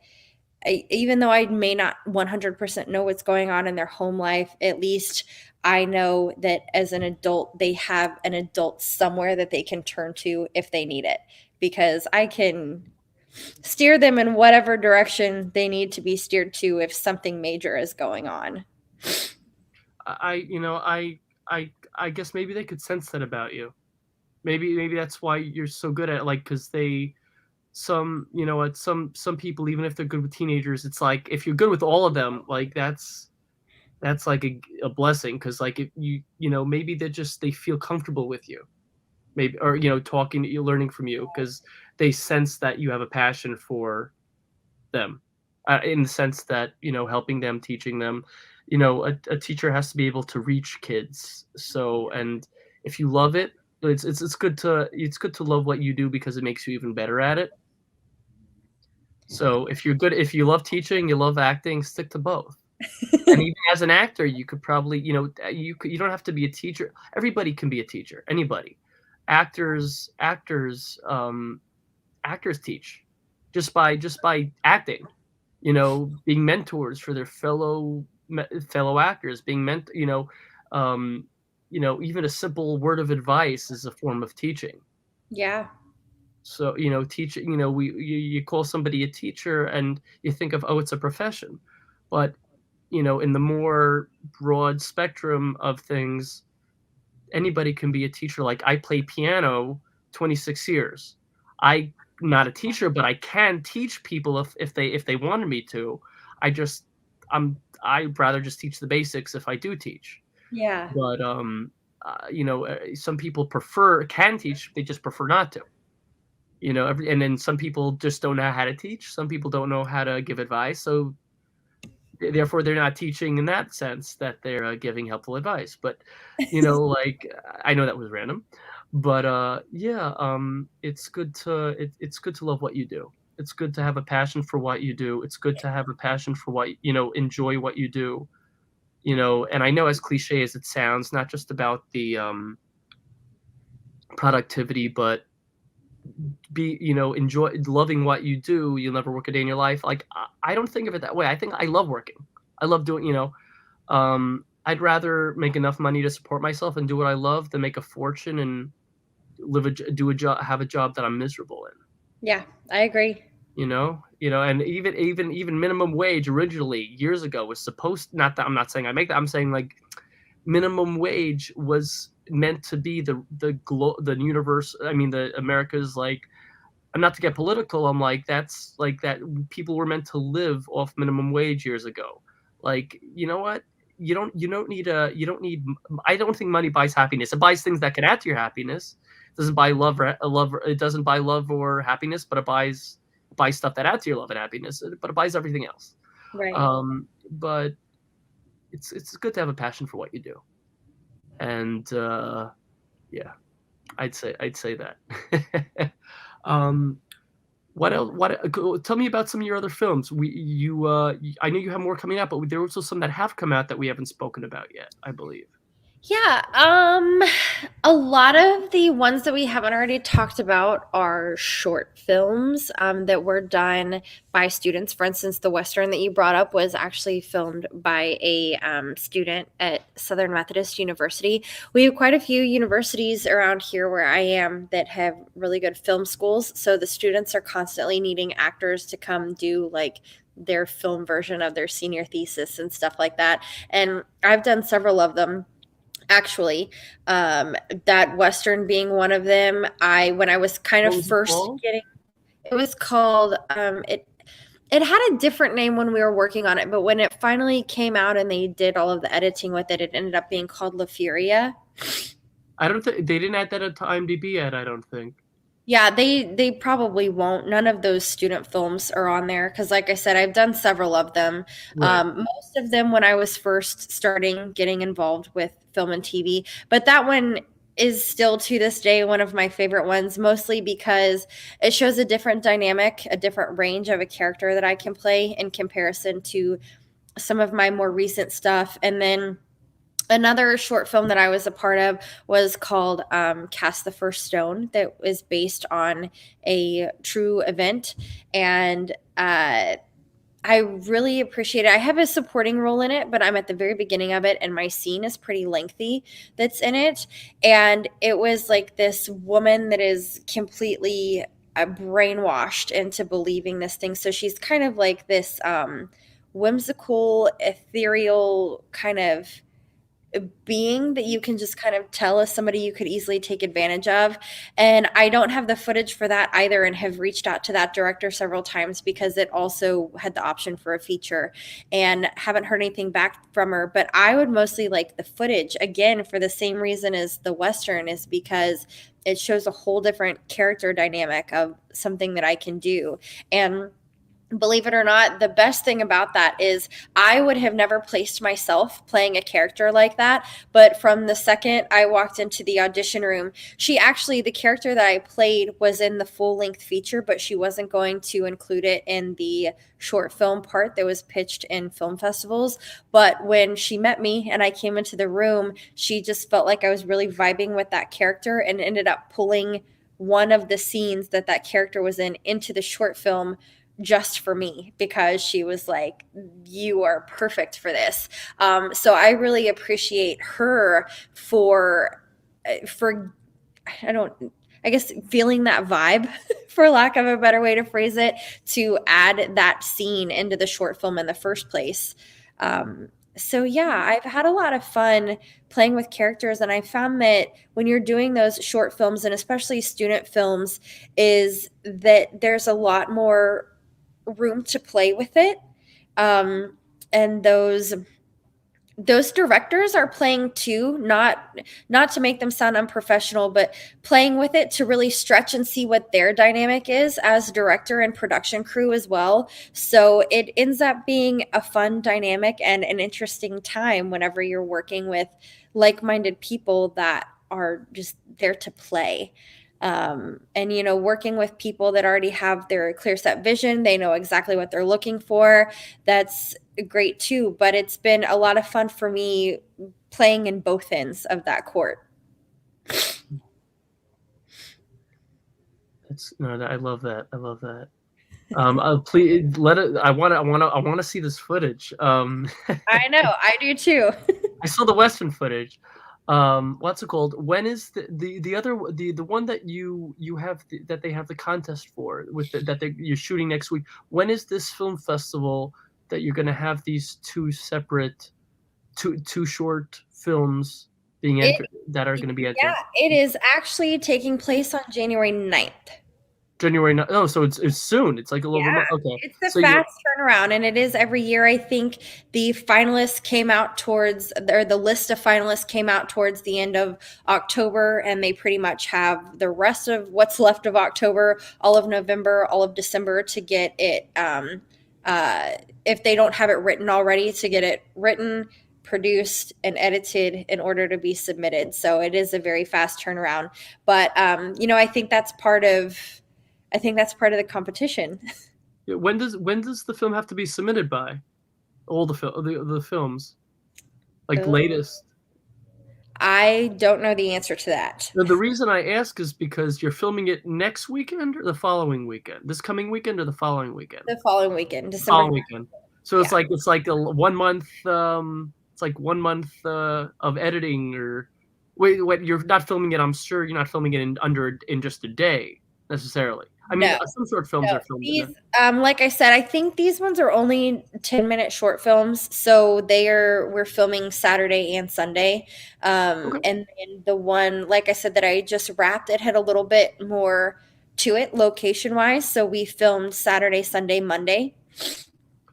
even though I may not 100% know what's going on in their home life, at least I know that as an adult, they have an adult somewhere that they can turn to if they need it, because I can steer them in whatever direction they need to be steered to if something major is going on. you know, I guess maybe they could sense that about you. Maybe that's why you're so good at it, like, because they some you know what some people, even if they're good with teenagers, it's like if you're good with all of them, like that's like a blessing, because like if maybe they feel comfortable with you, maybe, or talking to you, learning from you, because they sense that you have a passion for them, in the sense that helping them, teaching them. A teacher has to be able to reach kids, so, and if you love it, it's good to love what you do, because it makes you even better at it. So if you love teaching, you love acting, stick to both. And even as an actor, you could probably, you don't have to be a teacher. Everybody can be a teacher. Anybody. Actors teach just by acting. Being mentors for their fellow actors, being even a simple word of advice is a form of teaching. Yeah. So, teaching, you call somebody a teacher and you think of, oh, it's a profession. But, in the more broad spectrum of things, anybody can be a teacher. Like, I play piano 26 years. I'm not a teacher, but I can teach people if they wanted me to. I just I'd rather just teach the basics if I do teach. Yeah. But some people can teach, they just prefer not to. And then some people just don't know how to teach. Some people don't know how to give advice. So therefore, they're not teaching in that sense, that they're giving helpful advice. But, like, I know that was random, but yeah, it's good to love what you do. It's good to have a passion for what you do. It's good to have a passion for what, enjoy what you do. And I know, as cliche as it sounds, not just about the productivity, but enjoy loving what you do. You'll never work a day in your life. Like, I don't think of it that way. I think I love working. I love doing, I'd rather make enough money to support myself and do what I love than make a fortune and do a job, have a job that I'm miserable in. Yeah, I agree. And even minimum wage originally years ago was supposed, not that I'm not saying I make that, I'm saying, like, minimum wage was meant to be the universe. I mean, the America's, like, not to get political, I'm like, that's like that people were meant to live off minimum wage years ago. Like, you know what? You don't need, I don't think money buys happiness. It buys things that can add to your happiness. It doesn't buy it doesn't buy love or happiness, but it buys stuff that add to your love and happiness, but it buys everything else. Right. But it's good to have a passion for what you do. And yeah, I'd say that. What else? Tell me about some of your other films. I know you have more coming out, but there are also some that have come out that we haven't spoken about yet, I believe. Yeah, a lot of the ones that we haven't already talked about are short films that were done by students. For instance, the Western that you brought up was actually filmed by a student at Southern Methodist University. We have quite a few universities around here where I am that have really good film schools. So the students are constantly needing actors to come do like their film version of their senior thesis and stuff like that. And I've done several of them actually. That Western being one of them. When I was kind of What was it first called? getting, it was called, it had a different name when we were working on it, but when it finally came out and they did all of the editing with it, it ended up being called La Furia. I don't think they didn't add that to IMDb yet. I don't think. Yeah, they probably won't. None of those student films are on there because, like I said, I've done several of them. Right. Most of them when I was first starting getting involved with film and TV, but that one is still to this day one of my favorite ones, mostly because it shows a different dynamic, a different range of a character that I can play in comparison to some of my more recent stuff. And then another short film that I was a part of was called Cast the First Stone, that was based on a true event. And I really appreciate it. I have a supporting role in it, but I'm at the very beginning of it, and my scene is pretty lengthy that's in it. And it was like this woman that is completely brainwashed into believing this thing. So she's kind of like this whimsical, ethereal kind of being that you can just kind of tell as somebody you could easily take advantage of. And I don't have the footage for that either, and have reached out to that director several times because it also had the option for a feature, and haven't heard anything back from her. But I would mostly like the footage, again, for the same reason as the Western, is because it shows a whole different character dynamic of something that I can do. And believe it or not, the best thing about that is I would have never placed myself playing a character like that. But from the second I walked into the audition room, the character that I played was in the full length feature, but she wasn't going to include it in the short film part that was pitched in film festivals. But when she met me and I came into the room, she just felt like I was really vibing with that character and ended up pulling one of the scenes that character was in into the short film just for me, because she was like, you are perfect for this. So I really appreciate her for I don't I guess feeling that vibe for lack of a better way to phrase it, to add that scene into the short film in the first place. So yeah, I've had a lot of fun playing with characters, and I found that when you're doing those short films, and especially student films, is that there's a lot more room to play with it. And those directors are playing too, not to make them sound unprofessional, but playing with it to really stretch and see what their dynamic is as director and production crew as well. So it ends up being a fun dynamic and an interesting time whenever you're working with like-minded people that are just there to play. And working with people that already have their clear set vision, they know exactly what they're looking for. That's great too. But it's been a lot of fun for me playing in both ends of that court. I love that. I love that. Please let it. I want to see this footage. I know, I do too. I saw the Western footage. What's it called? When is the other the one that you have that they have the contest for with you're shooting next week? When is this film festival that you're going to have these two separate two short films being It, entered that are going to be entered? yeah, it is actually taking place on January 9th. January. Oh, so it's soon. It's like a little Yeah, bit. Okay, it's a so you're fast turnaround, and it is every year. I think the finalists came out or the list of finalists came out towards the end of October, and they pretty much have the rest of what's left of October, all of November, all of December to get it. If they don't have it written already, to get it written, produced, and edited in order to be submitted. So it is a very fast turnaround. But I think that's part of the competition. when does the film have to be submitted by? All the films, like Oh. latest. I don't know the answer to that. Now, the reason I ask is because you're filming it next weekend or the following weekend? This coming weekend or the following weekend? The following weekend, December Following 3rd. weekend. So Yeah. it's like a 1 month, it's like 1 month, of editing or wait, you're not filming it, I'm sure you're not filming it in just a day necessarily. I mean, No. some short films No, are filmed in these, a like I said, I think these ones are only 10-minute short films, so we're filming Saturday and Sunday. okay. And then the one, like I said, that I just wrapped, it had a little bit more to it location-wise, so we filmed Saturday, Sunday, Monday.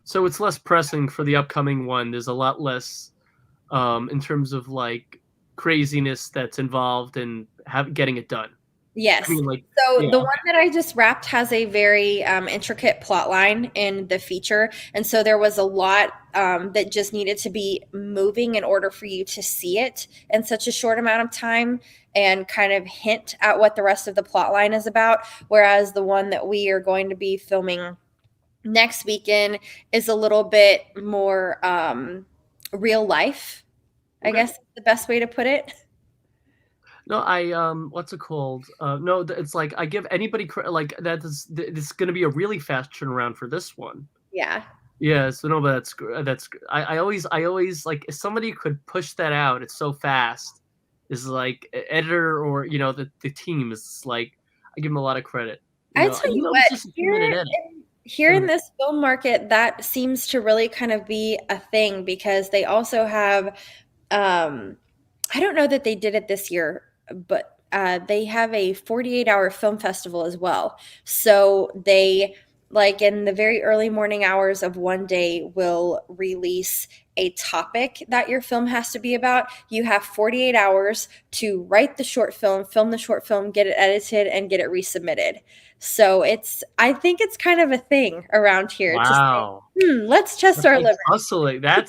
So it's less pressing for the upcoming one. There's a lot less, in terms of, like, craziness that's involved in getting it done. I Yes. mean, like So yeah, the one okay. that I just wrapped has a very intricate plot line in the feature. And so there was a lot that just needed to be moving in order for you to see it in such a short amount of time and kind of hint at what the rest of the plot line is about. Whereas the one that we are going to be filming next weekend is a little bit more real life, I Okay. guess is the best way to put it. No, what's it called? No, it's like I give anybody like that is it's going to be a really fast turnaround for this one. Yeah. Yeah, so no, but I always like if somebody could push that out, it's so fast. Is like editor or the team is like I give them a lot of credit. I And tell you even though it's what, just a 2 minute edit. here in this film market, that seems to really kind of be a thing because they also have, um, I don't know that they did it this year, but they have a 48-hour film festival as well. So they, like in the very early morning hours of one day, will release a topic that your film has to be about. You have 48 hours to write the short film the short film, get it edited, and get it resubmitted. So I think it's kind of a thing around here to say, Wow. let's test That's our like limits. hustling. That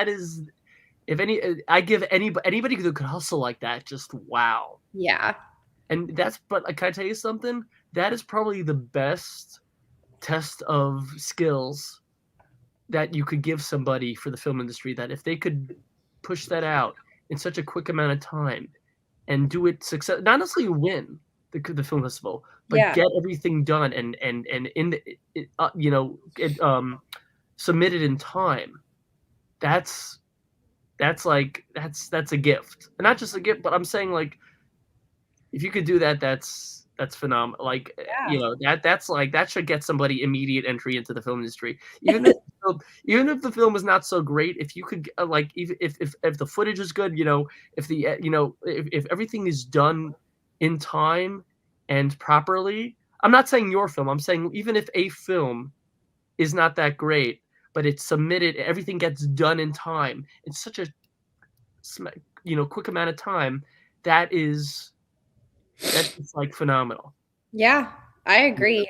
is if any I give anybody who could hustle like that just wow. Yeah. And but can I tell you something? That is probably the best test of skills that you could give somebody for the film industry, that if they could push that out in such a quick amount of time and do it not necessarily win the film festival, but Yeah. get everything done and in submitted in time. That's that's a gift, and not just a gift, but I'm saying like if you could do that, that's phenomenal. Like Yeah. that's like that should get somebody immediate entry into the film industry. Even if even if the film is not so great, if you could like even if the footage is good, if the if everything is done in time and properly. I'm not saying your film. I'm saying even if a film is not that great, but it's submitted, everything gets done in time. It's such a quick amount of time. That is that's just like phenomenal. Yeah, I Yeah. agree.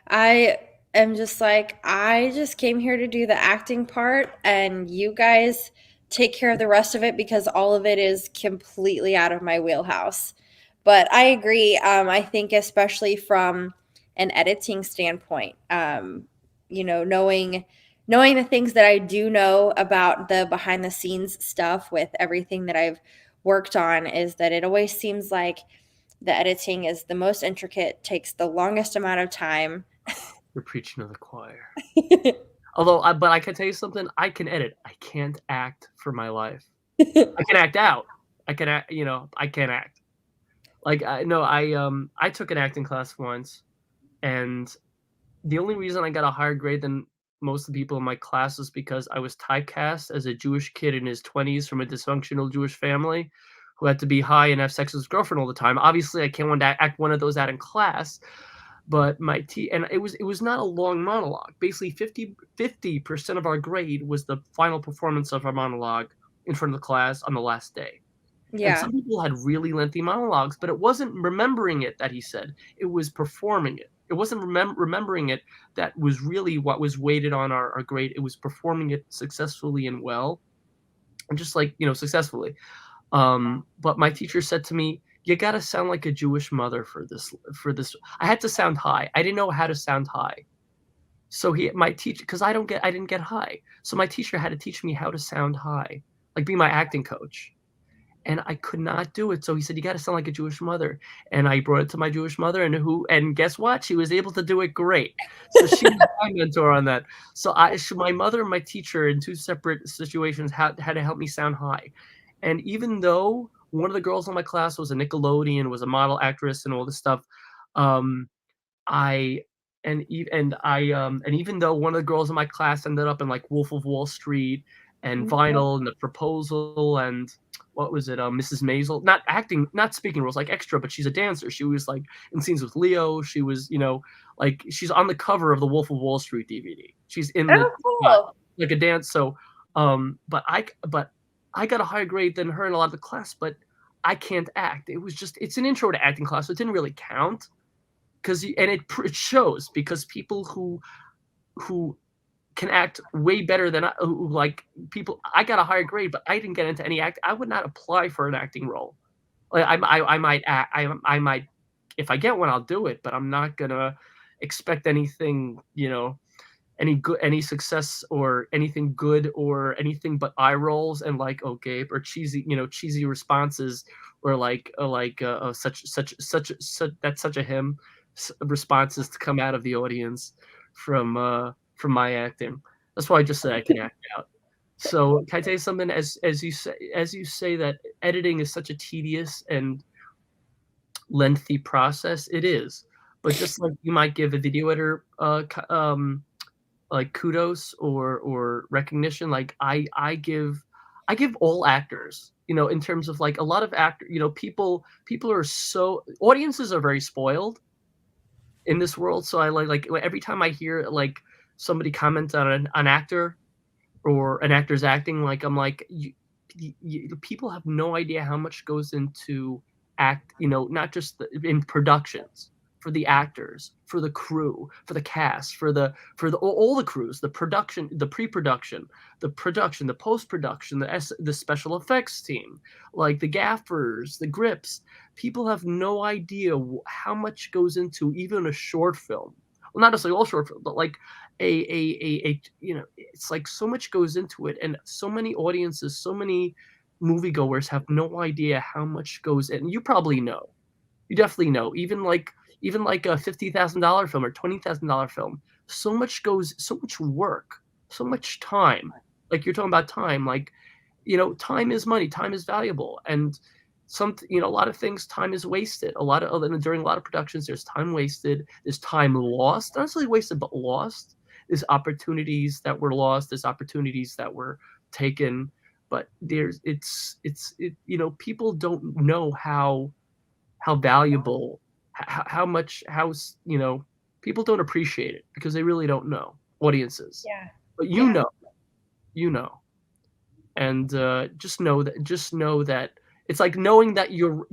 I am just like, I just came here to do the acting part, and you guys take care of the rest of it because all of it is completely out of my wheelhouse. But I agree. I think especially from an editing standpoint, knowing the things that I do know about the behind the scenes stuff with everything that I've worked on is that it always seems like the editing is the most intricate, takes the longest amount of time. You're preaching to the choir. But I can tell you something. I can edit. I can't act for my life. I can act out. I can act. I can't act. Like I no, I took an acting class once, and the only reason I got a higher grade than most of the people in my class is because I was typecast as a Jewish kid in his 20s from a dysfunctional Jewish family who had to be high and have sex with his girlfriend all the time. Obviously, I can't want to act one of those out in class, but and it was not a long monologue. Basically, 50% of our grade was the final performance of our monologue in front of the class on the last day. And Yeah. some people had really lengthy monologues, but it wasn't remembering it that he said. It was performing it. It wasn't remembering it that was really what was weighted on our grade. It was performing it successfully and well, and just like successfully. But my teacher said to me, "You got to sound like a Jewish mother for this. For this, I had to sound high. I didn't know how to sound high, so my teacher, because I didn't get high, so my teacher had to teach me how to sound high, like be my acting coach. And I could not do it. So he said, "You gotta sound like a Jewish mother." And I brought it to my Jewish mother, and guess what? She was able to do it great. So she was my mentor on that. So my mother and my teacher in two separate situations had to help me sound high. And even though one of the girls in my class was a Nickelodeon, was a model actress and all this stuff, um, I and even though one of the girls in my class ended up in like Wolf of Wall Street and Vinyl and The Proposal and what was it? Mrs. Maisel, not acting, not speaking roles, like extra, but she's a dancer. She was like in scenes with Leo. She was, like she's on the cover of the Wolf of Wall Street DVD. She's in the Oh, cool. like a dance. So, but I got a higher grade than her in a lot of the class, but I can't act. It's an intro to acting class, so it didn't really count because it shows because people who can act way better than like people. I got a higher grade, but I didn't get into any act. I would not apply for an acting role. Like I might act, I might if I get one, I'll do it, but I'm not gonna expect anything, any success or anything good or anything but eye rolls and like okay or cheesy responses or such that's such a hymn responses to come out of the audience from my acting. That's why I just say I can act out. So can I tell you something? As you say that editing is such a tedious and lengthy process, it is. But just like you might give a video editor like kudos or recognition, like I give all actors, in terms of like a lot of actor, people are so audiences are very spoiled in this world. So I like every time I hear like somebody comment on an actor or an actor's acting, like I'm like, people have no idea how much goes into act, not just in productions, for the actors, for the crew, for the cast, for the all the crews, the production, the pre-production, the production, the post-production, the special effects team, like the gaffers, the grips. People have no idea how much goes into even a short film. Well, not necessarily all short film, but like it's like so much goes into it, and so many audiences, so many moviegoers have no idea how much goes in. You probably know. You definitely know. Even like a $50,000 film or $20,000 film, so much work, so much time. Like you're talking about time, like time is money, time is valuable, and a lot of things, time is wasted. During a lot of productions, there's time wasted, there's time lost, not necessarily wasted, but lost. There's opportunities that were lost, there's opportunities that were taken, but people don't know how valuable, how much, people don't appreciate it because they really don't know, audiences. Yeah. But Yeah. you know, and just know that it's like knowing that you're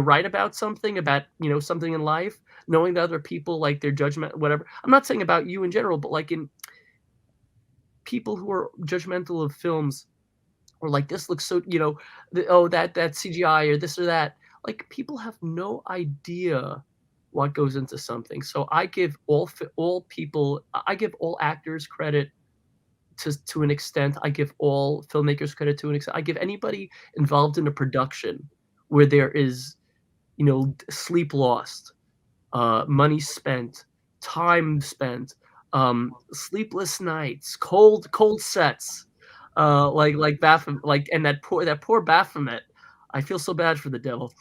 right about something, about something in life, knowing that other people like their judgment, whatever. I'm not saying about you in general, but like in people who are judgmental of films or like this looks so that CGI or this or that. Like people have no idea what goes into something. So I give I give all actors credit to an extent. I give all filmmakers credit to an extent. I give anybody involved in a production where there is, sleep lost, money spent, time spent, sleepless nights, cold sets, like Baphomet, like and that poor Baphomet. I feel so bad for the devil.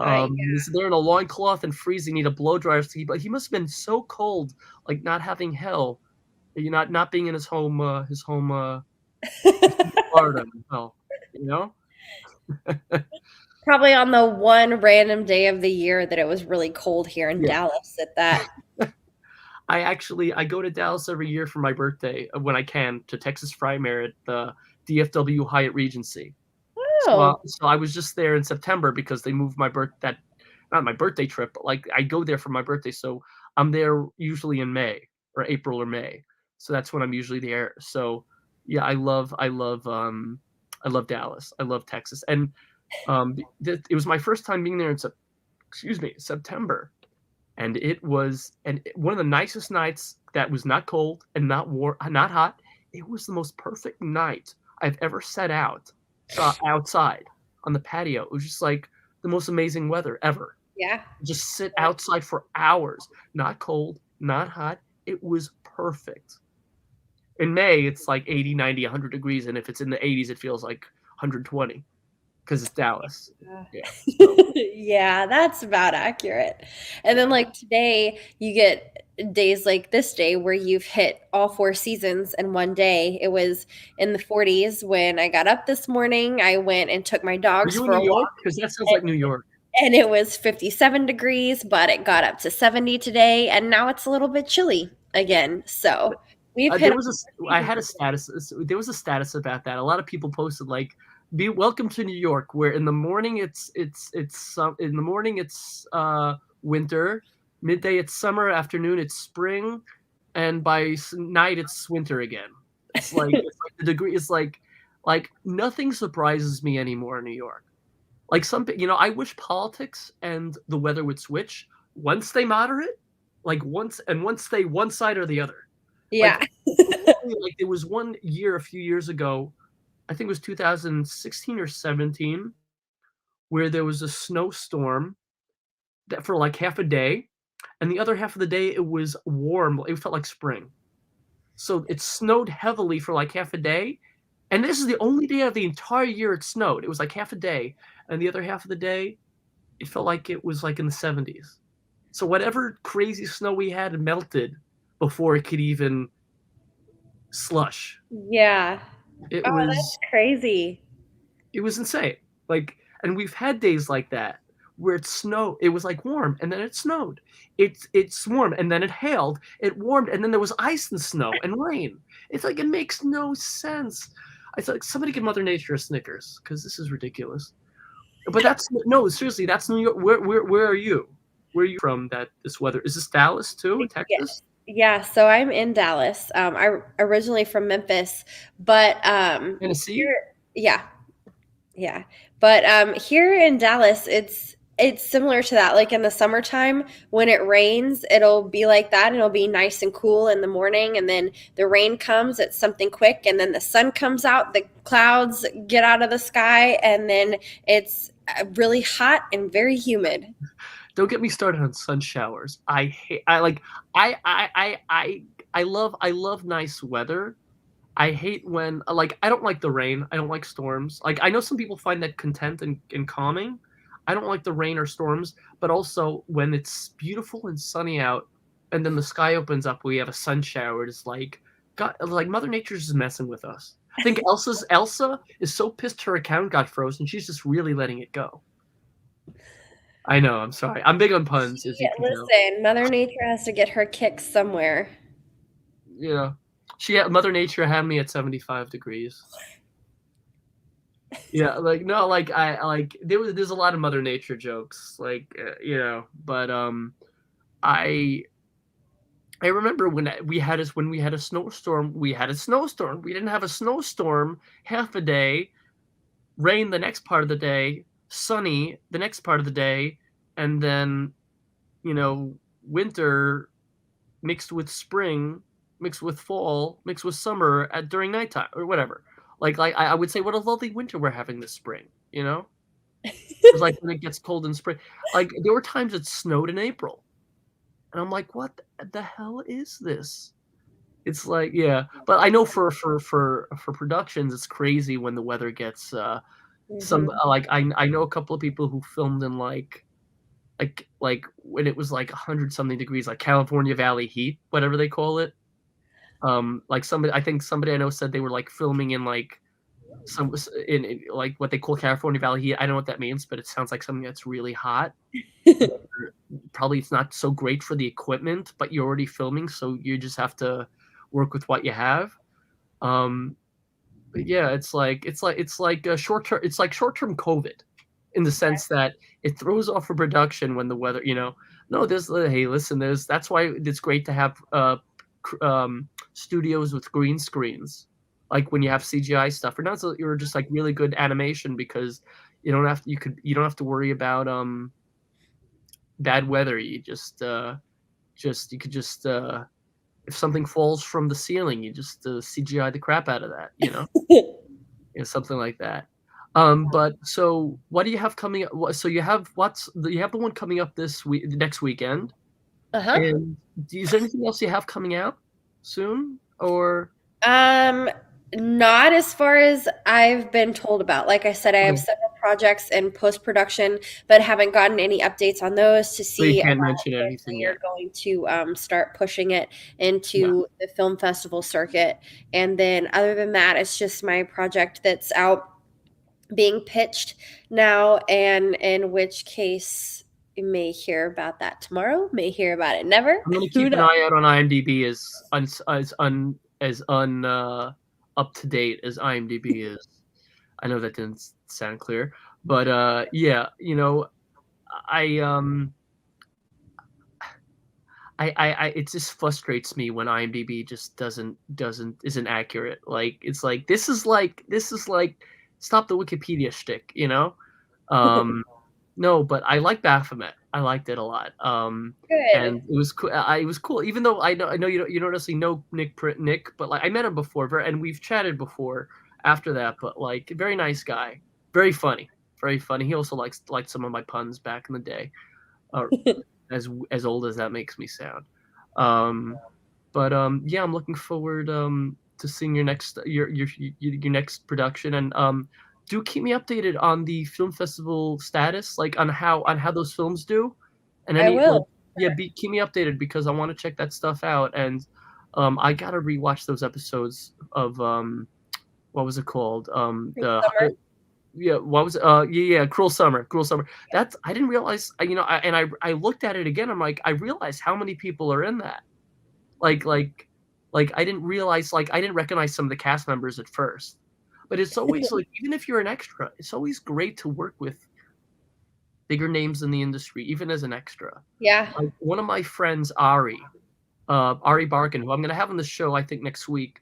Yeah. He's there in a loincloth and freezing, need a blow dryer. But he must have been so cold, like not having hell, not being in his home Florida hell, you know? Probably on the one random day of the year that it was really cold here in Yeah. Dallas at that. I go to Dallas every year for my birthday when I can to Texas Frymare at the DFW Hyatt Regency. Oh, So I was just there in September because they moved not my birthday trip, but like I go there for my birthday. So I'm there usually in May or April or May. So that's when I'm usually there. So yeah, I love Dallas. I love Texas. And it was my first time being there in September. And one of the nicest nights that was not cold and not warm, not hot. It was the most perfect night I've ever set out. outside on the patio. It was just like the most amazing weather ever. Yeah. Just sit Yeah. outside for hours, not cold, not hot. It was perfect. In May, it's like 80, 90, 100 degrees, and if it's in the 80s, it feels like 120 because it's Dallas. Yeah. Yeah. So Yeah, that's about accurate. And then like today, you get days like this day where you've hit all four seasons in one day. It was in the 40s when I got up this morning. I went and took my were dogs you in for New a York? walk, Because that sounds like New York. and it was 57 degrees, but it got up to 70 today, and now it's a little bit chilly again. So we've hit There all was four I seasons. had a status. There was a status about that. A lot of people posted like, "Be welcome to New York," where in the morning in the morning it's winter, midday it's summer, afternoon it's spring, and by night it's winter again. It's like the degree. It's like nothing surprises me anymore in New York. Like I wish politics and the weather would switch once they moderate, once they one side or the other. Yeah. Like like there was one year a few years ago, I think it was 2016 or 17, where there was a snowstorm that for like half a day, and the other half of the day it was warm. It felt like spring. So it snowed heavily for like half a day, and this is the only day of the entire year it snowed. It was like half a day, and the other half of the day it felt like it was like in the 70s. So whatever crazy snow we had melted before it could even slush. Yeah. It Oh, was that's crazy. it was insane. Like, and we've had days like that where it was like warm and then it snowed. It's warm and then it hailed. It warmed and then there was ice and snow and rain. It's like it makes no sense. I thought like, somebody give Mother Nature a Snickers because this is ridiculous. But that's no, seriously, that's New York. Where are you? Where are you from that this weather? Is this Dallas too? Yes. Texas? Yeah, so I'm in Dallas. I originally from Memphis, but Tennessee? here, yeah, yeah. But here in Dallas, it's similar to that. Like in the summertime, when it rains, it'll be like that, and it'll be nice and cool in the morning, and then the rain comes, it's something quick, and then the sun comes out, the clouds get out of the sky, and then it's really hot and very humid. Don't get me started on sun showers. I hate. I like. I love nice weather. I hate when like I don't like the rain. I don't like storms. Like I know some people find that content and calming. I don't like the rain or storms, but also when it's beautiful and sunny out, and then the sky opens up, we have a sun shower. It's like God, like Mother Nature's just messing with us. I think Elsa is so pissed her account got frozen. She's just really letting it go. I know. I'm sorry. I'm big on puns, as you can tell. Listen, Mother Nature has to get her kicks somewhere. Yeah. Mother Nature had me at 75 degrees. Yeah, like no, like I like there's a lot of Mother Nature jokes, like but I I remember when we had a snowstorm, we had a snowstorm. We didn't have a snowstorm half a day, rain the next part of the day, sunny the next part of the day, and then winter mixed with spring, mixed with fall, mixed with summer during nighttime or whatever. Like I would say, what a lovely winter we're having this spring. It's like when it gets cold in spring. Like there were times it snowed in April, and I'm like, what the hell is this? It's like yeah, but I know for productions, it's crazy when the weather gets some Mhm. like I know a couple of people who filmed in like when it was like 100 something degrees, like California Valley heat, whatever they call it. Like I think somebody I know said they were like filming in like like what they call California Valley heat. I don't know what that means, but it sounds like something that's really hot. Probably it's not so great for the equipment, but you're already filming, so you just have to work with what you have. But yeah, it's like a short term. It's like short term COVID, in the sense that it throws off a production when the weather. No, hey, listen, that's why it's great to have studios with green screens, like when you have CGI stuff, or not so you're just like really good animation because you don't have to worry about bad weather. You could just if something falls from the ceiling, you just CGI the crap out of that, something like that. But so what do you have coming up? So you have you have the one coming up this week, next weekend, Uh-huh. and is there anything else you have coming out soon? Or Um, Not as far as I've been told about. Like I said, I have okay, several projects in post-production, but haven't gotten any updates on those to so you see can't about mention if anything they are yet. going to start pushing it Yeah, into the film festival circuit. And then other than that, it's just my project that's out being pitched now, and in which case you may hear about that tomorrow, may hear about it never. I'm gonna Who keep an knows? eye out on IMDb as un up to date as IMDb is. I know that didn't sound clear, but yeah, I um it just frustrates me when IMDb just isn't accurate. Like it's like this is like stop the Wikipedia shtick, you know? Um no, but I like Baphomet. I liked it a lot. Good. And it was cool. It was cool, even though I know you don't necessarily know Nick, but like I met him before, and we've chatted before after that. But like, very nice guy, very funny, very funny. He also liked some of my puns back in the day, or as old as that makes me sound. Um, but yeah, I'm looking forward to seeing your next production, and do keep me updated on the film festival status, like on how those films do, and I any like will. yeah, keep me updated because I want to check that stuff out, and I gotta rewatch those episodes of what was it called the Summer. yeah, what was it? Yeah, Cruel Summer, Cruel Summer. That's I didn't realize, I looked at it again. I'm like, I realized how many people are in that. Like like I didn't realize, like I didn't recognize some of the cast members at first. But it's always like, even if you're an extra, it's always great to work with bigger names in the industry, even as an extra. Yeah. Like one of my friends, Ari Barkin, who I'm gonna have on the show, I think next week.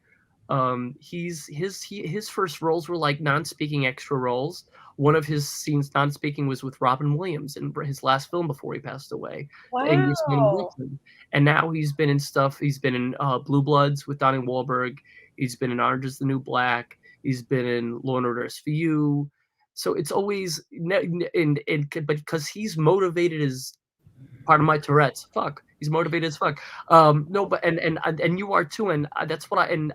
His first roles were like non-speaking extra roles. One of his scenes non-speaking was with Robin Williams in his last film before he passed away, The Angriest Man in Wow. Brooklyn. And now he's been in stuff. He's been in Blue Bloods with Donnie Wahlberg. He's been in Orange Is the New Black. He's been in Law and Order SVU. So it's always but because he's motivated as part of my Tourette's. Fuck, he's motivated as fuck. No, but and you are too, and that's what and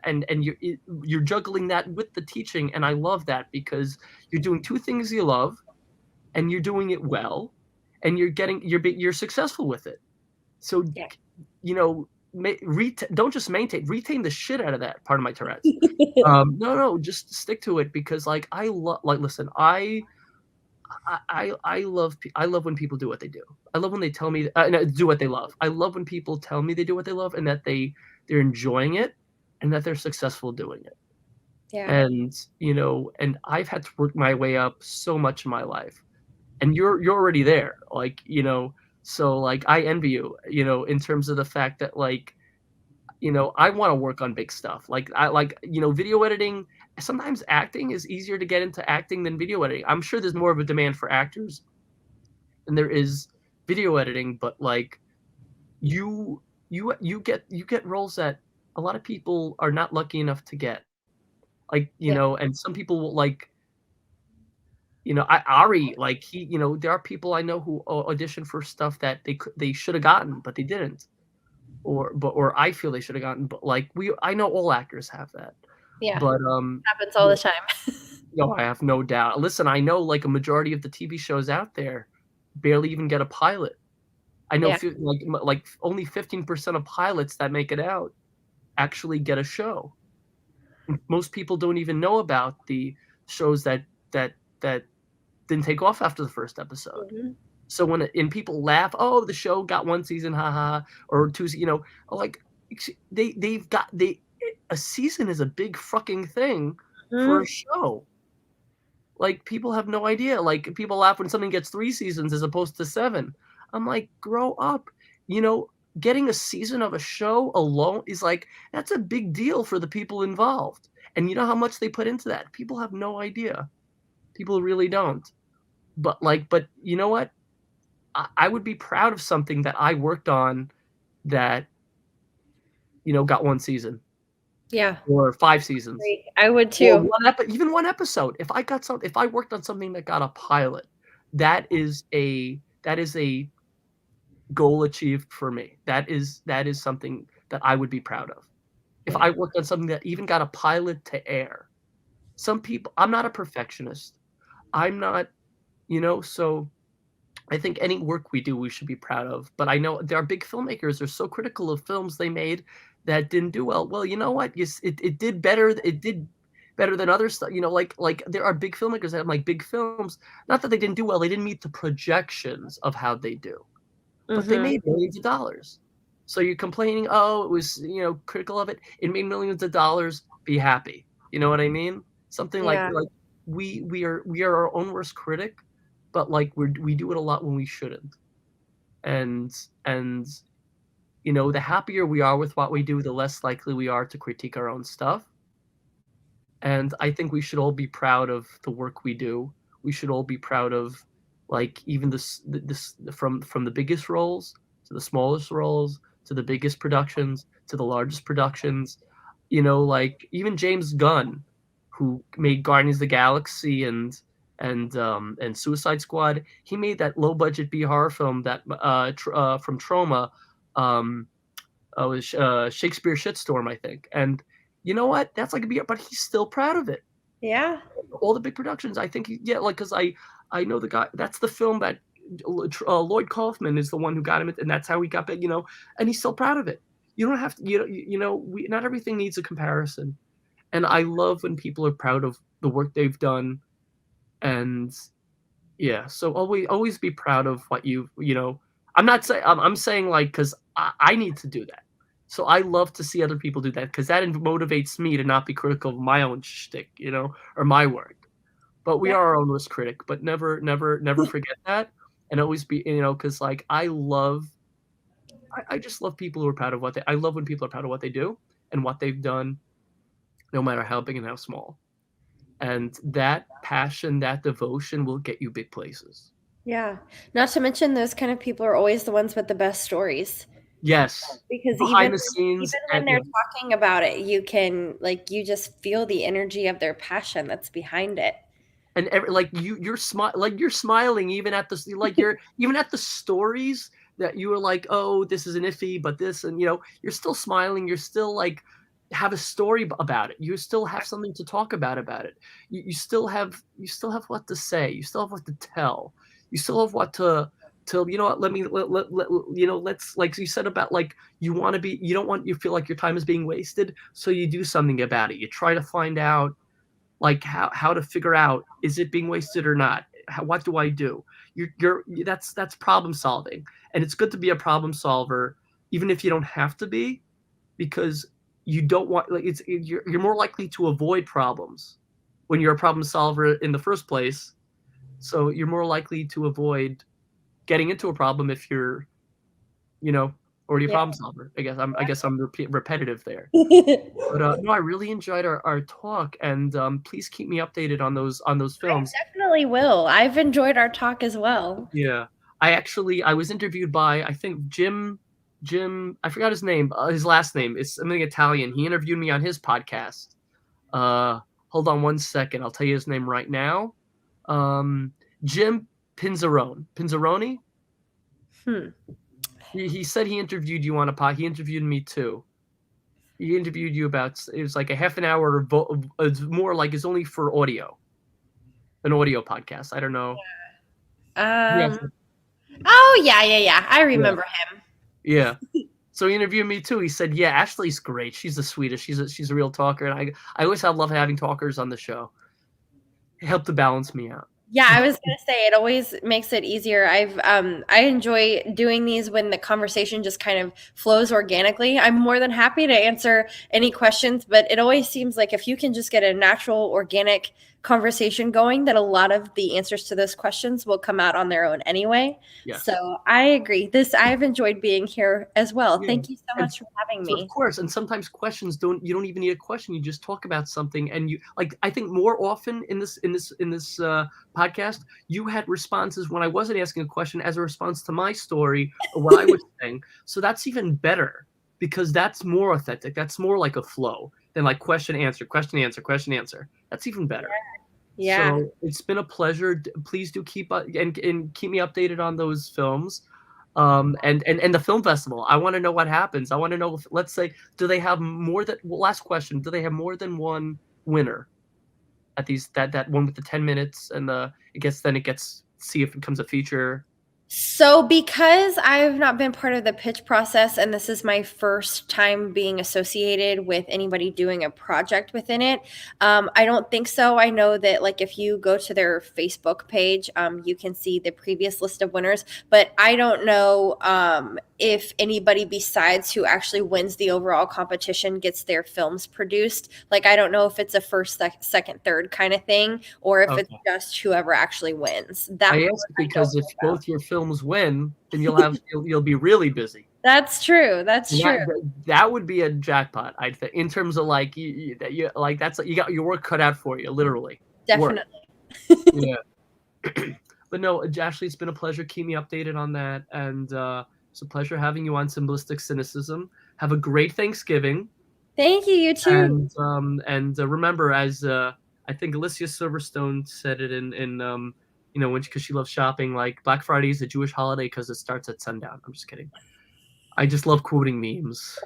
you're juggling that with the teaching, and I love that because you're doing two things you love, and you're doing it well, and you're successful with it. So, Yeah. don't just retain the shit out of that part of my Tourette's. No, just stick to it because like I love like listen, I love when people do what they do. I love when they tell me no, do what they love. I love when people tell me they do what they love and that they're enjoying it and that they're successful doing it. Yeah. And and I've had to work my way up so much in my life, and you're already there. Like so like I envy you. In terms of the fact that like I want to work on big stuff. Like I like, video editing. Sometimes acting is easier to get into acting than video editing. I'm sure there's more of a demand for actors than there is video editing, but like you get roles that a lot of people are not lucky enough to get. Like, Yeah. and some people will like, Ari, like there are people I know who audition for stuff that they should have gotten, but they didn't. Or I feel they should have gotten, but like I know all actors have that. Yeah. But Happens all yeah, the time. no, I have no doubt. Listen, I know like a majority of the TV shows out there barely even get a pilot. I know Yeah. like only 15% of pilots that make it out actually get a show. Most people don't even know about the shows that didn't take off after the first episode. Mhm. So and people laugh, oh, the show got one season, haha, or two, like they've got a season is a big fucking thing for a Mhm. show. Like people have no idea. Like people laugh when something gets 3 seasons as opposed to 7. I'm like, grow up. Getting a season of a show alone is like that's a big deal for the people involved. And you know how much they put into that? People have no idea. People really don't. But you know what? I would be proud of something that I worked on that got one season. Yeah. or 5 seasons. Great. I would Or too. even 1 episode. If I worked on something that got a pilot, that is a goal achieved for me. That is something that I would be proud of. If Yeah. I worked on something that even got a pilot to air. Some people I'm not a perfectionist. I'm not, so I think any work we do, we should be proud of. But I know there are big filmmakers, they're so critical of films they made that didn't do well. Well, you know what? Yes, it did better. It did better than other stuff. Like there are big filmmakers that have like big films. Not that they didn't do well, they didn't meet the projections of how they do, but they Mhm. made millions of dollars. So you're complaining, oh, it was critical of it. It made millions of dollars. Be happy. You know what I mean? Something Yeah. like we are our own worst critic, but like we do it a lot when we shouldn't. And and the happier we are with what we do, the less likely we are to critique our own stuff. And I think we should all be proud of the work we do. We should all be proud of, like, even this from the biggest roles to the smallest roles to the biggest productions to the largest productions. Like even James Gunn, who made Guardians of the Galaxy and Suicide Squad, he made that low budget B horror film that from Trauma, um, was Shakespeare Shitstorm, I think. And you know what? That's like a B, but he's still proud of it. Yeah. All the big productions, I think, yeah, like because I know the guy. That's the film that Lloyd Kaufman is the one who got him, and that's how he got big. And he's still proud of it. You don't have to, not everything needs a comparison. And I love when people are proud of the work they've done. And yeah, so always be proud of what I'm not saying I'm saying like because I need to do that. So I love to see other people do that because that motivates me to not be critical of my own shtick, or my work. But we Yeah. are our own worst critic. But never forget that, and always be, because like I just love people who are proud of I love when people are proud of what they do and what they've done, no matter how big and how small. And that passion, that devotion will get you big places. Yeah. Not to mention those kind of people are always the ones with the best stories. Yes, Because behind the even scenes, when and they're talking about it, you just feel the energy of their passion that's behind it. like you're smiling even at the like you're even at the stories that you were like, oh, this is an iffy, but this, and you're still smiling. You're still like have a story about it. You still have something to talk about it. You still have what to say. You still have what to tell. You still have what to what, let's, like you said about, like, you don't want, you feel like your time is being wasted, so you do something about it. You try to find out, like, how to figure out, is it being wasted or not? What do I do? That's problem solving, and it's good to be a problem solver, even if you don't have to be, because you don't want, like, you're more likely to avoid problems when you're a problem solver in the first place. So you're more likely to avoid getting into a problem if you're, you know, already a Yeah. problem solver. I guess I'm repetitive there. But no, I really enjoyed our talk, and please keep me updated on those I films. definitely will. I've enjoyed our talk as well. Yeah, I was interviewed by, I think, Jim. I forgot his name. His last name. It's something Italian. He interviewed me on his podcast. Hold on one second. I'll tell you his name right now. Um, Jim Pinzaroni. Hmm. He said he interviewed you on a pod. He interviewed me too. He interviewed you about, it was like a half an hour. It's more like it's only for audio, an audio podcast. I don't know. Yes. Um. Oh yeah, yeah, yeah. I Yeah. remember him. Yeah. So he interviewed me too. He said, "Yeah, Ashley's great. She's the sweetest. She's a real talker." And I always have love having talkers on the show. It helped to balance me out. Yeah, I was gonna say it always makes it easier. I enjoy doing these when the conversation just kind of flows organically. I'm more than happy to answer any questions, but it always seems like if you can just get a natural, organic conversation going, that a lot of the answers to those questions will come out on their own anyway. Yes. So I agree. I've enjoyed being here as well. Yeah. Thank you so And much for having so, of me. course, and sometimes questions you don't even need a question. You just talk about something, and I think more often in this podcast, you had responses when I wasn't asking a question as a response to my story or what I was saying. So that's even better. because that's more authentic. That's more like a flow than like question answer, question answer, question answer. That's even better. Yeah. So it's been a pleasure. Please do keep and keep me updated on those films, and the film festival. I want to know what happens. I want to know if, let's say, do they have more than, well, last question? Do they have more than one winner at these, that one with the 10 minutes and it gets, see if it becomes a feature. So, because I've not been part of the pitch process and this is my first time being associated with anybody doing a project within it, I don't think so. I know that, like, if you go to their Facebook page, you can see the previous list of winners, but I don't know if anybody besides who actually wins the overall competition gets their films produced. Like, I don't know if it's a first, second, third kind of thing, or if it's Okay. just whoever actually wins. That I part ask I don't because if know about. both your films win, then you'll be really busy. That's true. That's And true. that would be a jackpot, I think, in terms of like you like, that's, you got your work cut out for you, literally. Work. Definitely. Yeah. But no, Ashley, it's been a pleasure. Keep me updated on that, and it's a pleasure having you on Cymbalistic Cynicism. Have a great Thanksgiving, Thank you. You too. and remember, as I think Alicia Silverstone said it in when, because she loves shopping, like Black Friday is a Jewish holiday because it starts at sundown. I'm just kidding. I just love quoting memes.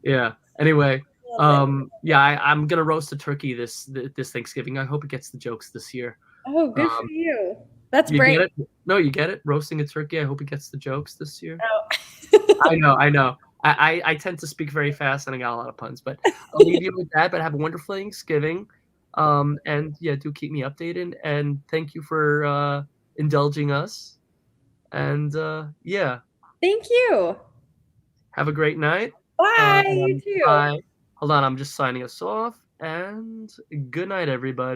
Yeah. Anyway, Love it. yeah, I'm gonna roast a turkey this Thanksgiving. I hope it gets the jokes this year. Oh, good for Um, you. That's you brave. get it? No, you get it? Roasting a turkey. I hope it gets the jokes this year. Oh. I know, I know. I tend to speak very fast and I got a lot of puns, but I'll leave you with that. But have a wonderful Thanksgiving. And yeah, do keep me updated. And thank you for indulging us. And yeah, Thank you. have a great night. Bye. You too. Bye. Hold on, I'm just signing us off. And good night, everybody.